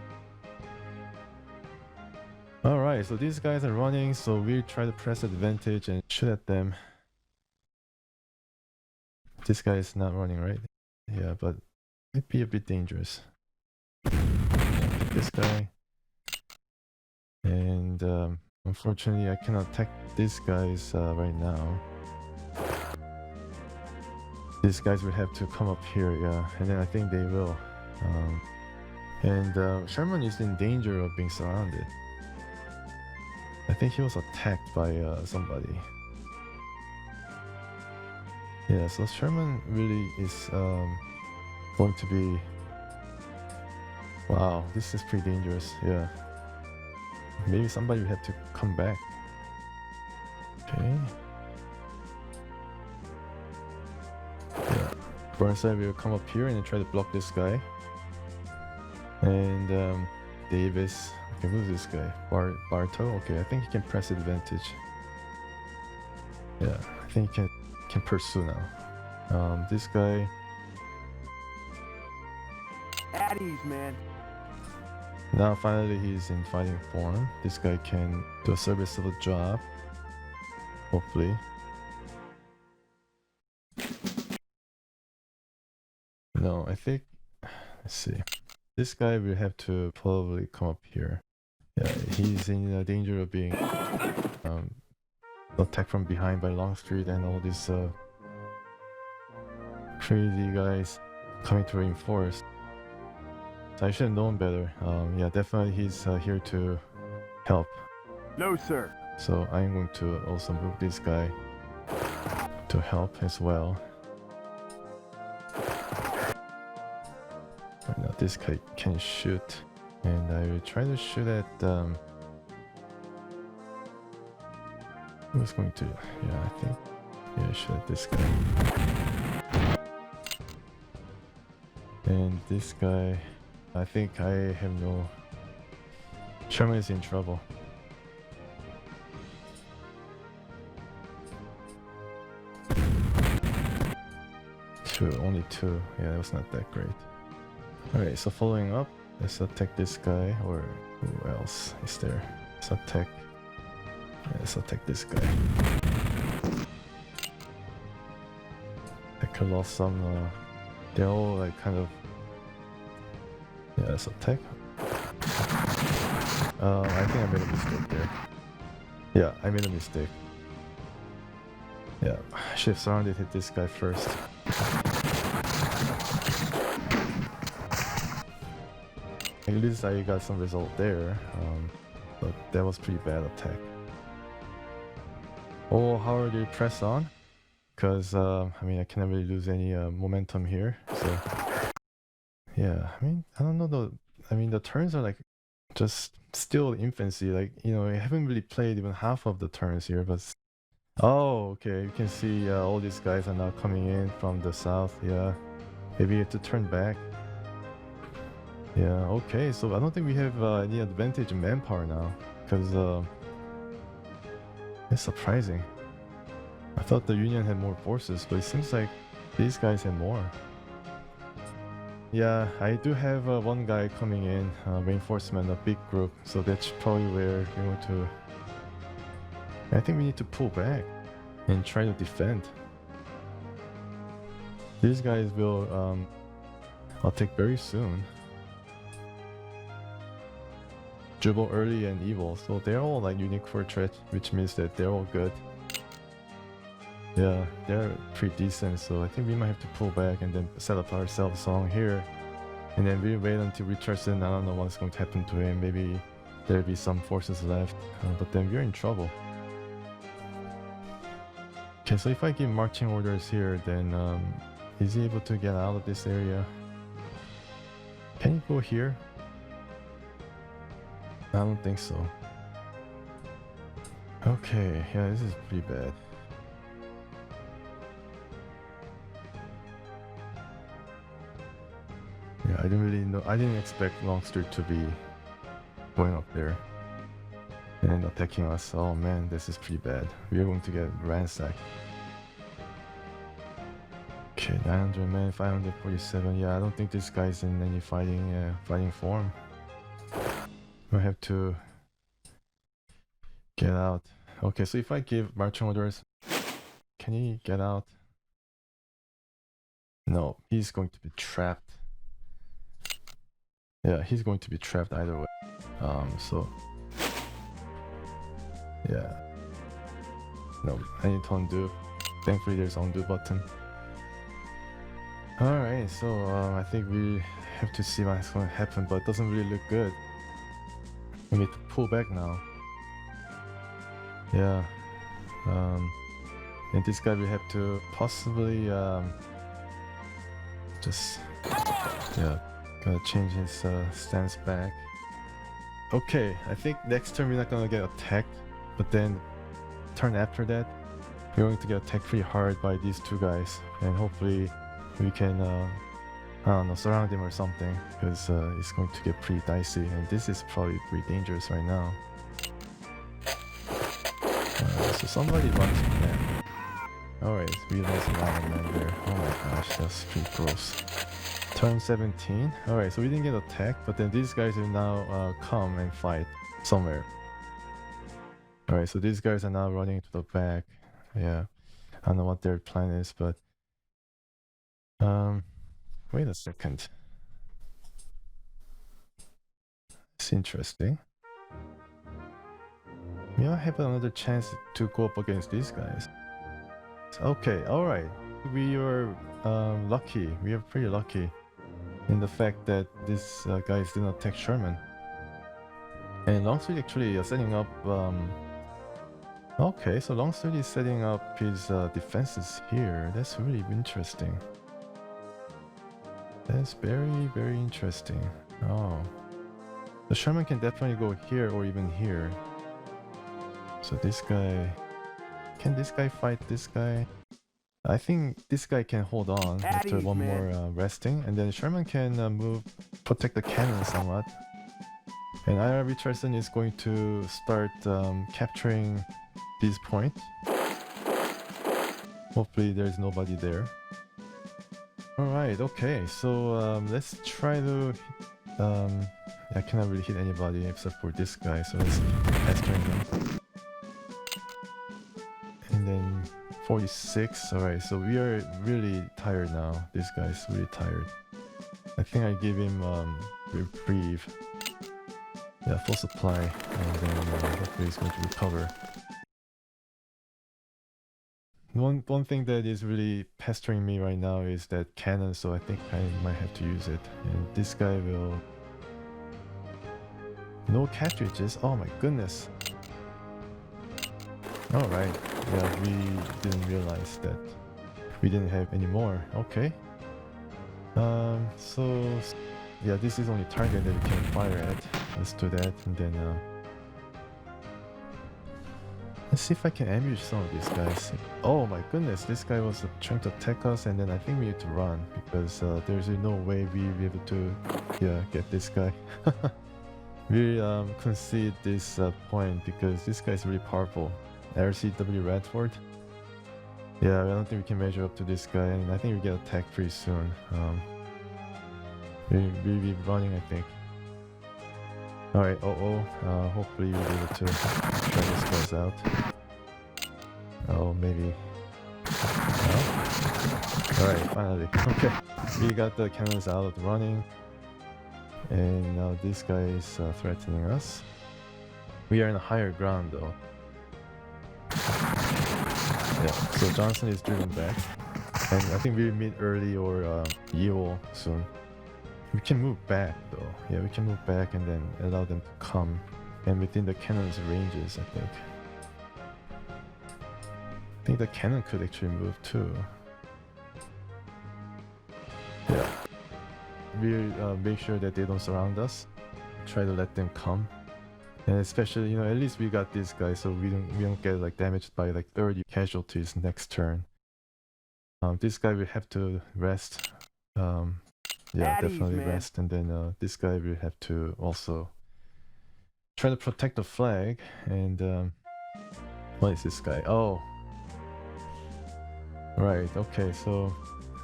Speaker 1: Alright, so these guys are running, so we try to press advantage and shoot at them. This guy is not running, right? Yeah, but it might be a bit dangerous. This guy. And unfortunately, I cannot attack these guys right now. These guys will have to come up here, yeah, and then I think they will. Sherman is in danger of being surrounded. I think he was attacked by somebody. Yeah, so Sherman really is going to be... Wow, this is pretty dangerous, yeah. Maybe somebody will have to come back. Okay. Yeah. Burnside will come up here and try to block this guy. And Davis... Okay, who's this guy? Bartow? Okay, I think he can press advantage. Yeah, I think he can pursue now. This guy...
Speaker 2: At ease, man.
Speaker 1: Now finally he's in fighting form. This guy can do a serviceable job. Hopefully. No, I think... Let's see. This guy will have to probably come up here. Yeah, he's in danger of being attacked from behind by Longstreet and all these crazy guys coming to reinforce. So I should have known better. Yeah, definitely he's here to help.
Speaker 2: No, sir.
Speaker 1: So I'm going to also move this guy to help as well. Right now this guy can shoot, and I will try to shoot at who's going to... Yeah, I think... Yeah, shoot at this guy. And this guy... I think I have no... Sherman is in trouble. Only two. Yeah, that was not that great. Alright, so following up, let's attack this guy, or who else is there? Let's attack... Yeah, let's attack this guy. I could lost some... they're all like kind of... Yeah, let's attack. I think I made a mistake there. Yeah, I made a mistake. Yeah, I should have surrounded hit this guy first. At least I got some result there, but that was pretty bad attack. Oh, how are they press on? Because, I mean, I cannot really lose any momentum here, so... Yeah, I mean, I don't know, I mean, the turns are like just still infancy. Like, you know, I haven't really played even half of the turns here, but oh, okay, you can see all these guys are now coming in from the south. Yeah, maybe you have to turn back. Yeah, okay, so I don't think we have any advantage in manpower now, because it's surprising. I thought the Union had more forces, but it seems like these guys have more. Yeah, I do have one guy coming in, reinforcement, a big group, so that's probably where we want to... I think we need to pull back and try to defend. These guys will attack very soon. Jubal early and evil, so they're all like unique fortress, which means that they're all good. Yeah, they're pretty decent, so I think we might have to pull back and then set up ourselves along here. And then we wait until Richardson. I don't know what's going to happen to him. Maybe there'll be some forces left, but then we're in trouble. Okay, so if I give marching orders here, then is he able to get out of this area? Can you go here? I don't think so. Okay, yeah, this is pretty bad. Yeah, I didn't really know. I didn't expect Longstreet to be going up there and attacking us. Oh man, this is pretty bad. We are going to get ransacked. Okay, 900 men, 547. Yeah, I don't think this guy's in any fighting form. I have to get out. Okay, so if I give marching orders, can he get out? No, he's going to be trapped. Yeah, he's going to be trapped either way. So yeah. No, I need to undo. Thankfully, there's undo button. All right, so I think we have to see what's going to happen, but it doesn't really look good. We need to pull back now. Yeah. And this guy we have to possibly just gotta change his stance back. Okay, I think next turn we're not gonna get attacked, but then turn after that we're going to get attacked pretty hard by these two guys, and hopefully we can I don't know, surround him or something, because it's going to get pretty dicey, and this is probably pretty dangerous right now. So somebody runs from there. Alright, we lost a lot of men there. Oh my gosh, that's pretty gross. Turn 17. Alright, so we didn't get attacked, but then these guys will now come and fight somewhere. Alright, so these guys are now running to the back. Yeah, I don't know what their plan is, but wait a second. It's interesting. We might have another chance to go up against these guys. Okay, alright. We are lucky. We are pretty lucky in the fact that these guys did not attack Sherman. And Longstreet actually setting up... Okay, so Longstreet is setting up his defenses here. That's really interesting. That's very, very interesting. Oh. The Sherman can definitely go here or even here. So this guy... Can this guy fight this guy? I think this guy can hold on after one more resting, and then Sherman can protect the cannon somewhat. And I.R. Richardson is going to start capturing these points. Hopefully there's nobody there. Alright, okay, so let's try to... I cannot really hit anybody except for this guy, so let's pestering him. And then 46, alright, so we are really tired now. This guy's really tired. I think I give him reprieve. Yeah, full supply, and then hopefully he's going to recover. One thing that is really pestering me right now is that cannon, so I think I might have to use it. And this guy will... No cartridges? Oh my goodness. Alright, yeah, we didn't realize that we didn't have any more. Okay. So... Yeah, this is only target that we can fire at. let's do that, and then let's see if I can ambush some of these guys. Oh my goodness, this guy was trying to attack us, and then I think we need to run because there's no way we'll be able to get this guy. We concede this point because this guy is really powerful. RCW Radford. Yeah, I don't think we can measure up to this guy, and I think we get attacked pretty soon. We'll be running, I think. Alright, hopefully we'll be able to try this guys out. Oh, maybe. No? Alright, finally. Okay. We got the cannons out running. And now this guy is threatening us. We are in a higher ground though. Yeah, so Johnson is driven back. And I think we'll meet early or Yule soon. We can move back though. Yeah, we can move back and then allow them to come. And within the cannon's ranges, I think. I think the cannon could actually move too. Yeah. We'll make sure that they don't surround us. Try to let them come. And especially, you know, at least we got this guy so we don't get like damaged by like 30 casualties next turn. This guy will have to rest. Yeah, definitely rest, and then this guy will have to also try to protect the flag. And what is this guy? Oh, right. Okay, so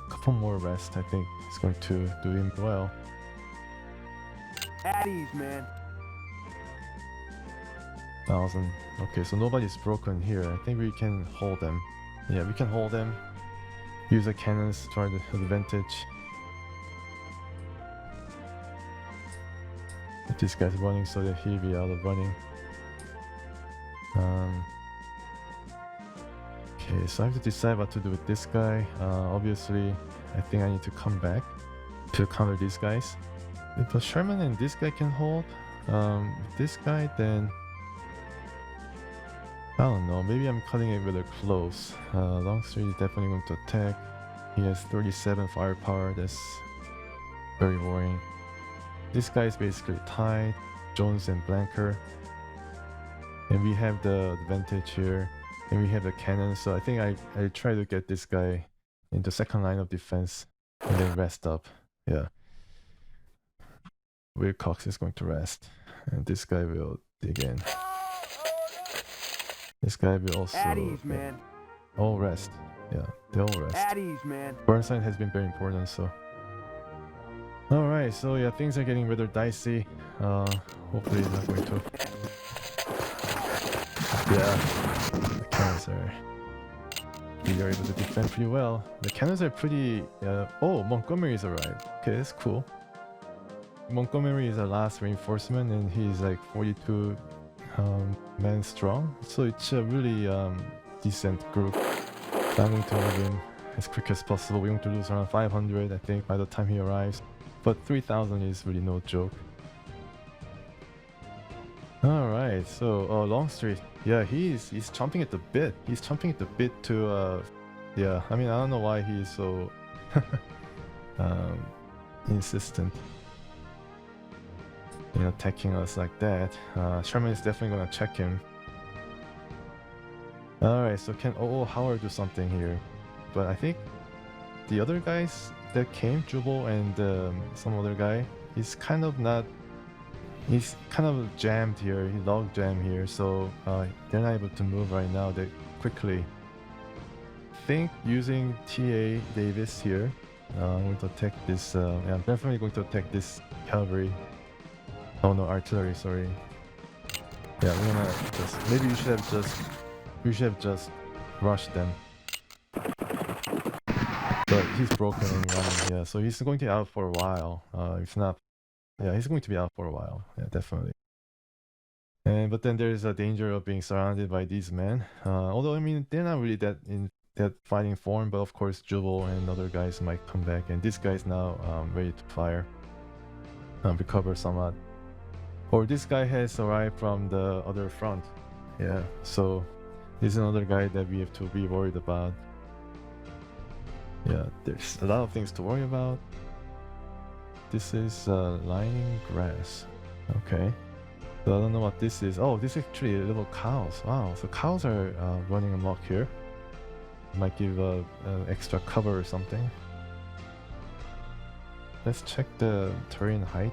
Speaker 1: a couple more rest. I think is going to do him well.
Speaker 2: At ease, man.
Speaker 1: 1,000. Okay, so nobody's broken here. I think we can hold them. Yeah, we can hold them. Use the cannons to our advantage. This guy's running so that he'll be out of running. Okay, so I have to decide what to do with this guy. Obviously, I think I need to come back to counter these guys. If the Sherman and this guy can hold, with this guy, then I don't know. Maybe I'm cutting it really close. Longstreet is definitely going to attack. He has 37 firepower. That's very worrying. This guy is basically tied, Jones and Blanker. And we have the advantage here. And we have the cannon, so I think I try to get this guy in the second line of defense and then rest up. Yeah. Cocke is going to rest. And this guy will dig in. This guy will also
Speaker 2: At ease, man.
Speaker 1: all rest. Yeah, they all rest.
Speaker 2: At ease, man.
Speaker 1: Burnside has been very important, so. Alright, so yeah, things are getting rather dicey. Hopefully it's not going to. Yeah, the cannons are. We are able to defend pretty well. The cannons are pretty. Oh, Montgomery's arrived. Okay, that's cool. Montgomery is our last reinforcement, and he's like 42 men strong. So it's a really decent group. So I'm going to move in as quick as possible. We're going to lose around 500, I think, by the time he arrives. But 3,000 is really no joke. Alright, so Longstreet. Yeah, he's chomping at the bit. He's chomping at the bit to yeah, I mean, I don't know why he's so insistent in attacking us like that. Sherman is definitely gonna check him. Alright, so can Howard do something here? But I think the other guys that came, Jubal and some other guy, he's kind of jammed here. He log jammed here, so they're not able to move right now that quickly. I think using TA Davis here, I'm going to attack this. Yeah, I'm definitely going to attack this cavalry. Oh no, artillery. Sorry. Yeah, we're gonna just. Maybe we should have just rushed them. But he's broken and running, yeah, so he's going to be out for a while. If not, yeah, he's going to be out for a while, yeah, definitely. But then there's a danger of being surrounded by these men. Although, I mean, they're not really that in that fighting form, but of course, Jubal and other guys might come back, and this guy's now ready to fire. Recover somewhat. Or this guy has arrived from the other front. Yeah, so this is another guy that we have to be worried about. Yeah, there's a lot of things to worry about. This is lining grass. Okay. So I don't know what this is. Oh, this is actually little cows. Wow, so cows are running amok here. Might give extra cover or something. Let's check the terrain height.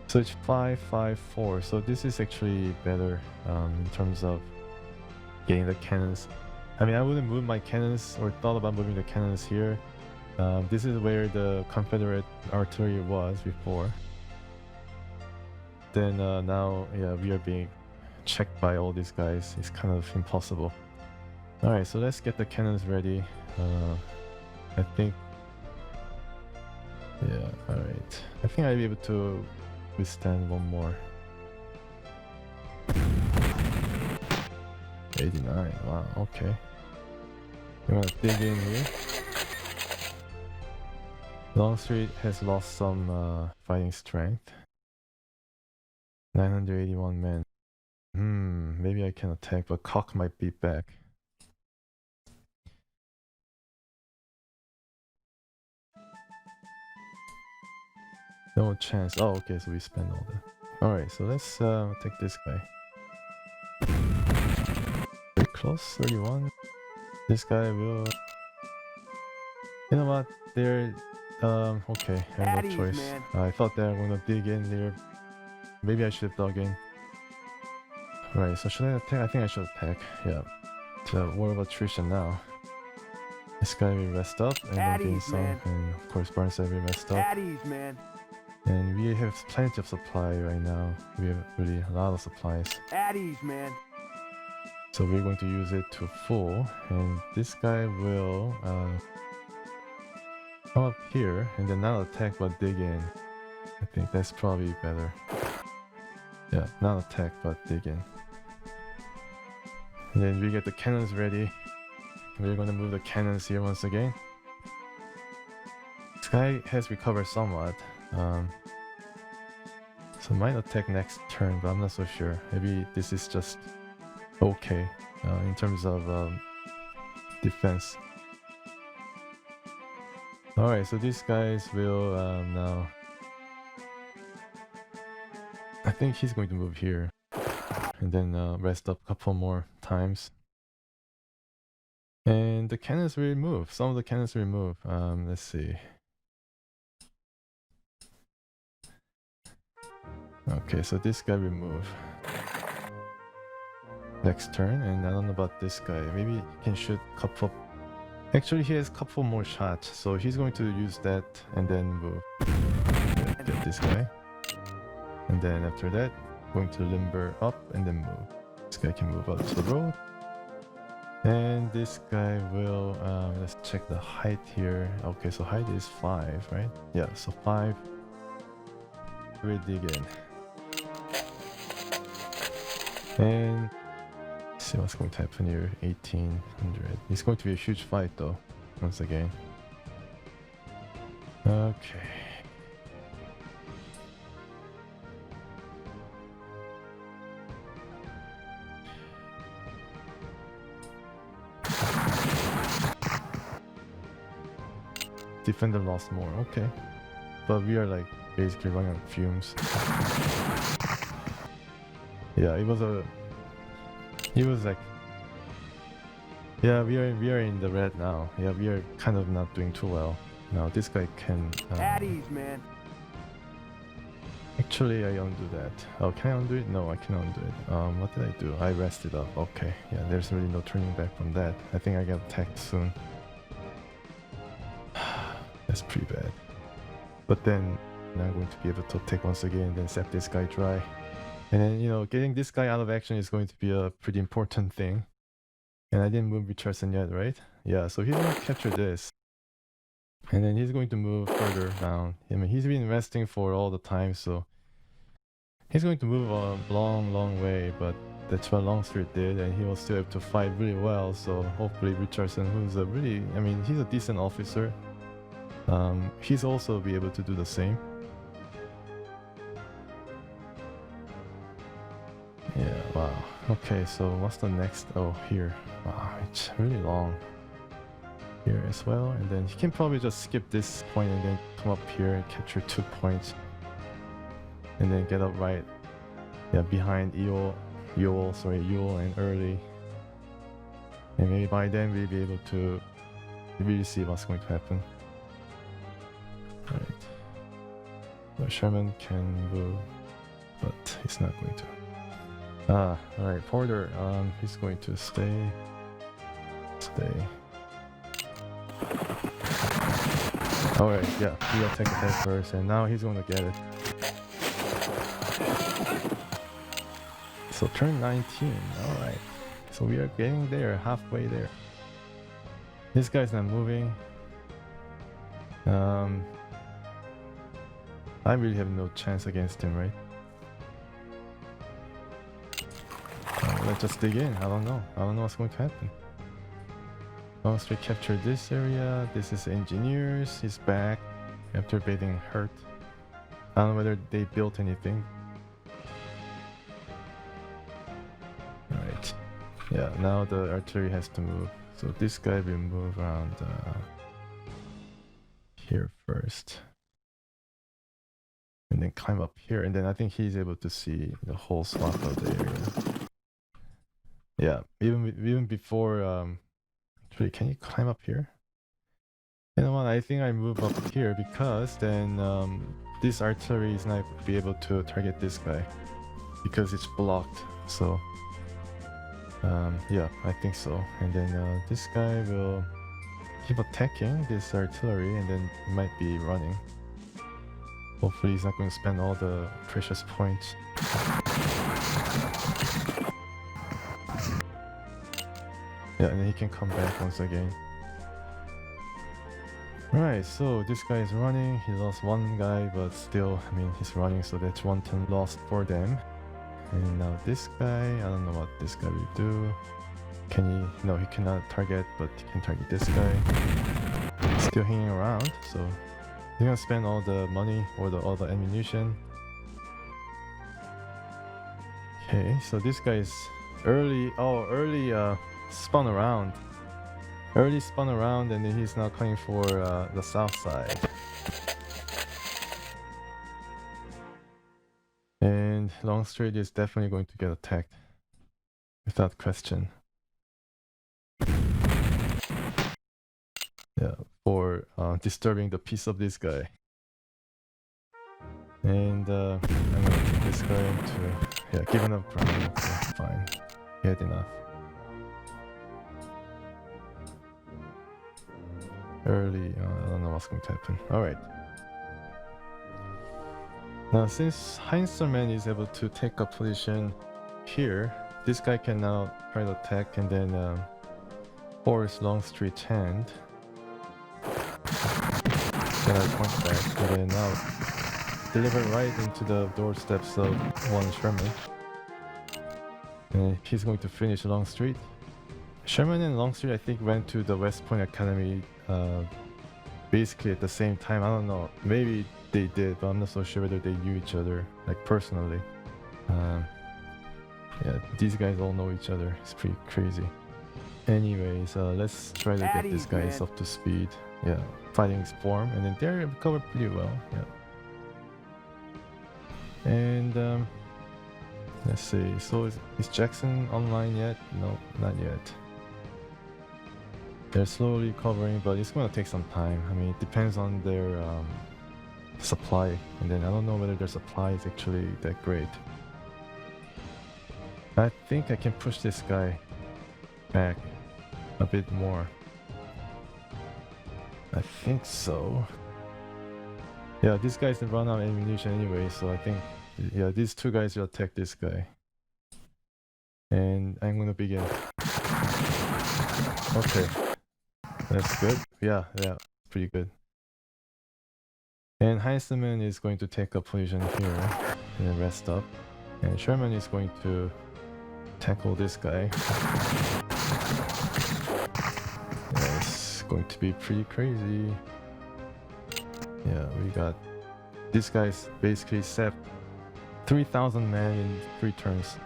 Speaker 1: So it's 554. So this is actually better in terms of getting the cannons. I mean, I wouldn't move my cannons or thought about moving the cannons here. This is where the Confederate artillery was before. Then now, yeah, we are being checked by all these guys. It's kind of impossible. Alright, so let's get the cannons ready. I think... Yeah, alright. I think I'll be able to withstand one more. 89, wow, okay. You wanna dig in here? Longstreet has lost some fighting strength. 981 men. Maybe I can attack, but Cocke might be back. No chance. Oh, okay, so we spend all that. Alright, so let's take this guy. Very close, 31. This guy will... You know what? They're... okay, I have no choice. I thought they were gonna dig in there. Maybe I should have dug in. Right, so should I attack? I think I should attack. Yeah. It's a war of attrition now. This guy will rest up and then gain some. And of course Burnside will rest up. And we have plenty of supply right now. We have really a lot of supplies.
Speaker 2: Man.
Speaker 1: So we're going to use it to full. And this guy will come up here and then not attack but dig in. I think that's probably better. Yeah, not attack but dig in. And then we get the cannons ready. We're gonna move the cannons here once again. This guy has recovered somewhat. So might attack next turn, but I'm not so sure. Maybe this is just okay in terms of defense. Alright, so these guys will now... I think he's going to move here. And then rest up a couple more times. And the cannons will move. Some of the cannons will move. Let's see. Okay, so this guy will move next turn, and I don't know about this guy. Maybe he can shoot a couple. Actually, he has a couple more shots, so he's going to use that and then move. Get this guy, and then after that, going to limber up and then move. This guy can move up to the road, and this guy will. Let's check the height here. Okay, so height is 5, right? Yeah, so 5. We'll dig in. And let's see what's going to happen here. 1800. It's going to be a huge fight though, once again. Okay. Defender lost more, okay. But we are like basically running on fumes. Yeah, it was like, yeah, we are in the red now. Yeah, we are kind of not doing too well. Now this guy can
Speaker 2: man.
Speaker 1: Actually, I undo that. Oh, can I undo it? No, I can undo it. What did I do? I rested up. Okay, yeah, there's really no turning back from that. I think I get attacked soon. That's pretty bad. But then now I'm going to be able to attack once again and then set this guy dry. And then, you know, getting this guy out of action is going to be a pretty important thing. And I didn't move Richardson yet, right? Yeah, so he's going to capture this. And then he's going to move further down. I mean, he's been resting for all the time, so... He's going to move a long way, but that's what Longstreet did, and he was still able to fight really well, so hopefully Richardson, who's a really... I mean, he's a decent officer. He's also be able to do the same. Yeah, wow. Okay, so what's the next? Oh, here. Wow, it's really long. Here as well, and then he can probably just skip this point and then come up here and capture 2 points. and then get up right, yeah, behind Ewell and Early, and maybe by then we'll be able to really see what's going to happen. Right. So Sherman can move, but he's not going to. Alright, Porter, he's going to stay. Alright, yeah, he'll take the head first, and now he's going to get it. So turn 19, alright. So we are getting there, halfway there. This guy's not moving. I really have no chance against him, right? Let's just dig in. I don't know what's going to happen. Longstreet captured this area. This is engineers. He's back after being hurt. I don't know whether they built anything. Right. Yeah, now the artillery has to move. So this guy will move around here first. And then climb up here. And then I think he's able to see the whole swath of the area. Yeah, even before... Actually, can you climb up here? You know what, I think I move up here because then this artillery is not be able to target this guy because it's blocked. So yeah, I think so. And then this guy will keep attacking this artillery, and then he might be running. Hopefully he's not going to spend all the precious points. Yeah, and then he can come back once again. Right, so this guy is running. He lost one guy, but still, I mean, he's running, so that's 1 turn lost for them. And now this guy, I don't know what this guy will do. Can he? No, he cannot target, but he can target this guy. He's still hanging around, so he's gonna spend all the money or all the ammunition. Okay, so this guy is early spun around. Early spun around, and then he's now coming for the south side. And Longstreet is definitely going to get attacked, without question. Yeah, for disturbing the peace of this guy. And I'm gonna take this guy to giving up ground. So fine, he had enough. Early, I don't know what's going to happen. Alright. Now since Heinzelman is able to take a position here, this guy can now try to attack and then force Longstreet's hand. Then I point back and then now deliver right into the doorsteps of one Sherman. And he's going to finish Longstreet. Sherman and Longstreet, I think, went to the West Point Academy basically at the same time. I don't know, maybe they did, but I'm not so sure whether they knew each other, like personally. Yeah, these guys all know each other. It's pretty crazy. Anyways, let's try to get these guys up to speed. Yeah, fighting his form, and then they're covered pretty well. Yeah. And let's see. So is Jackson online yet? No, not yet. They're slowly covering, but it's going to take some time. I mean, it depends on their supply, and then I don't know whether their supply is actually that great. I think I can push this guy back a bit more. I think so. Yeah, these guys run out of ammunition anyway, so I think, yeah, these two guys will attack this guy. And I'm gonna begin. Okay. That's good. Yeah, pretty good. And Heinzelman is going to take a position here and then rest up. And Sherman is going to tackle this guy. Yeah, it's going to be pretty crazy. Yeah, we got... This guy's basically set 3,000 men in 3 turns.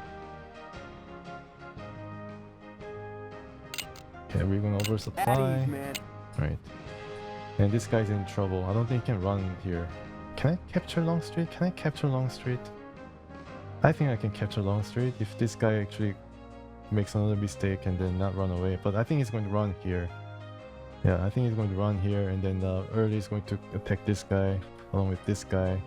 Speaker 1: Okay, we're gonna oversupply. Right. And this guy's in trouble. I don't think he can run here. Can I capture Longstreet? Can I capture Longstreet? I think I can capture Longstreet if this guy actually makes another mistake and then not run away. But I think he's going to run here. Yeah, I think he's going to run here, and then Early is going to attack this guy along with this guy.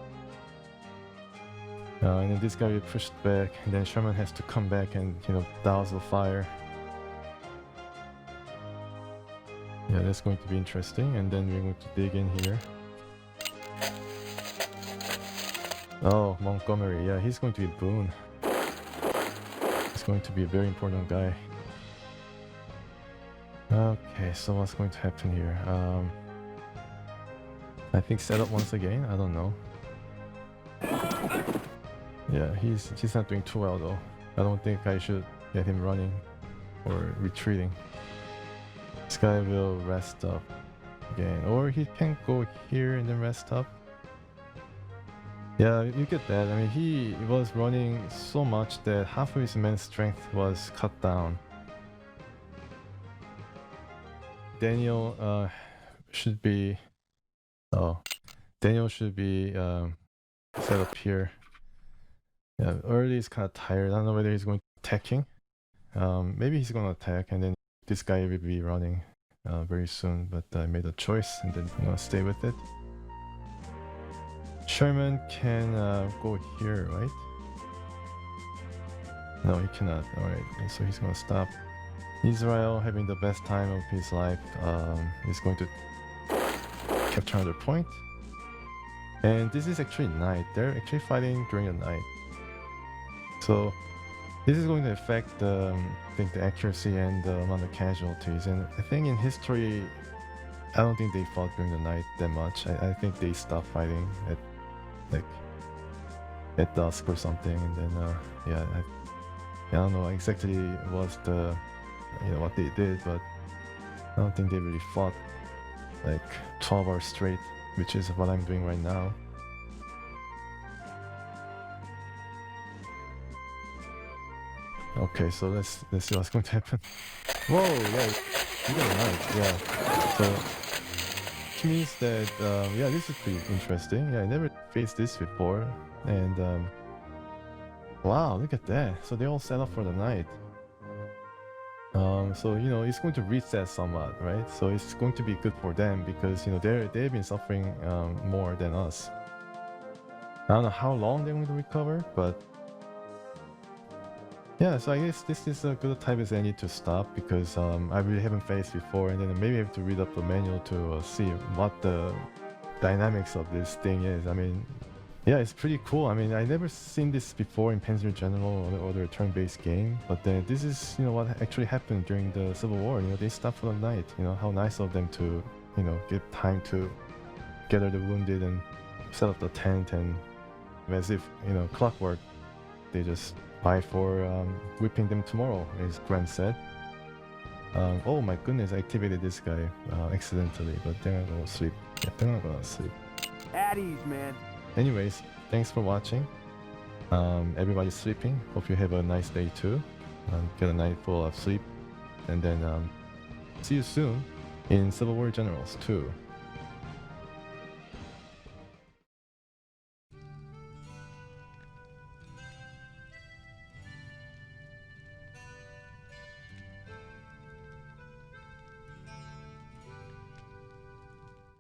Speaker 1: And then this guy will be pushed back, and then Sherman has to come back and, you know, douse the fire. Yeah, that's going to be interesting. And then we're going to dig in here. Oh, Montgomery. Yeah, he's going to be Boone. He's going to be a very important guy. Okay, so what's going to happen here? I think set up once again. I don't know. Yeah, he's not doing too well though. I don't think I should get him running or retreating. This guy will rest up again, or he can go here and then rest up. Yeah, you get that. I mean, he was running so much that half of his men's strength was cut down. Daniel should be... Oh, Daniel should be set up here. Yeah, Early is kind of tired. I don't know whether he's going to attacking. Maybe he's going to attack, and then this guy will be running very soon. But I made a choice, and then I'm going to stay with it. Sherman can go here, right? No, he cannot. Alright, so he's going to stop. Israel, having the best time of his life, is going to capture another point. And this is actually night. They're actually fighting during the night. So this is going to affect I think the accuracy and the amount of casualties. And I think in history, I don't think they fought during the night that much. I think they stopped fighting at dusk or something. And then yeah, I don't know exactly what's the what they did, but I don't think they really fought like 12 hours straight, which is what I'm doing right now. Okay, so let's see what's going to happen. Whoa, yeah, you got a knife, yeah. So which means that yeah, this is pretty interesting. Yeah, I never faced this before, and wow, look at that. So they all set up for the night. So you know, it's going to reset somewhat, right? So it's going to be good for them because you know they've been suffering more than us. I don't know how long they're going to recover, but yeah. So I guess this is a good time as any to stop because I really haven't faced before, and then maybe I have to read up the manual to see what the dynamics of this thing is. I mean, yeah, it's pretty cool. I mean, I never seen this before in Panzer General or the turn-based game, but then this is, you know, what actually happened during the Civil War. You know, they stopped for the night. You know, how nice of them to, you know, give time to gather the wounded and set up the tent, and as if, you know, clockwork, they just fight for whipping them tomorrow, as Grant said. Oh my goodness, I activated this guy accidentally, but they're not gonna sleep. Yeah, they're not gonna sleep.
Speaker 2: At ease, man.
Speaker 1: Anyways, thanks for watching. Everybody's sleeping. Hope you have a nice day too. Get a night full of sleep. And then see you soon in Civil War Generals 2.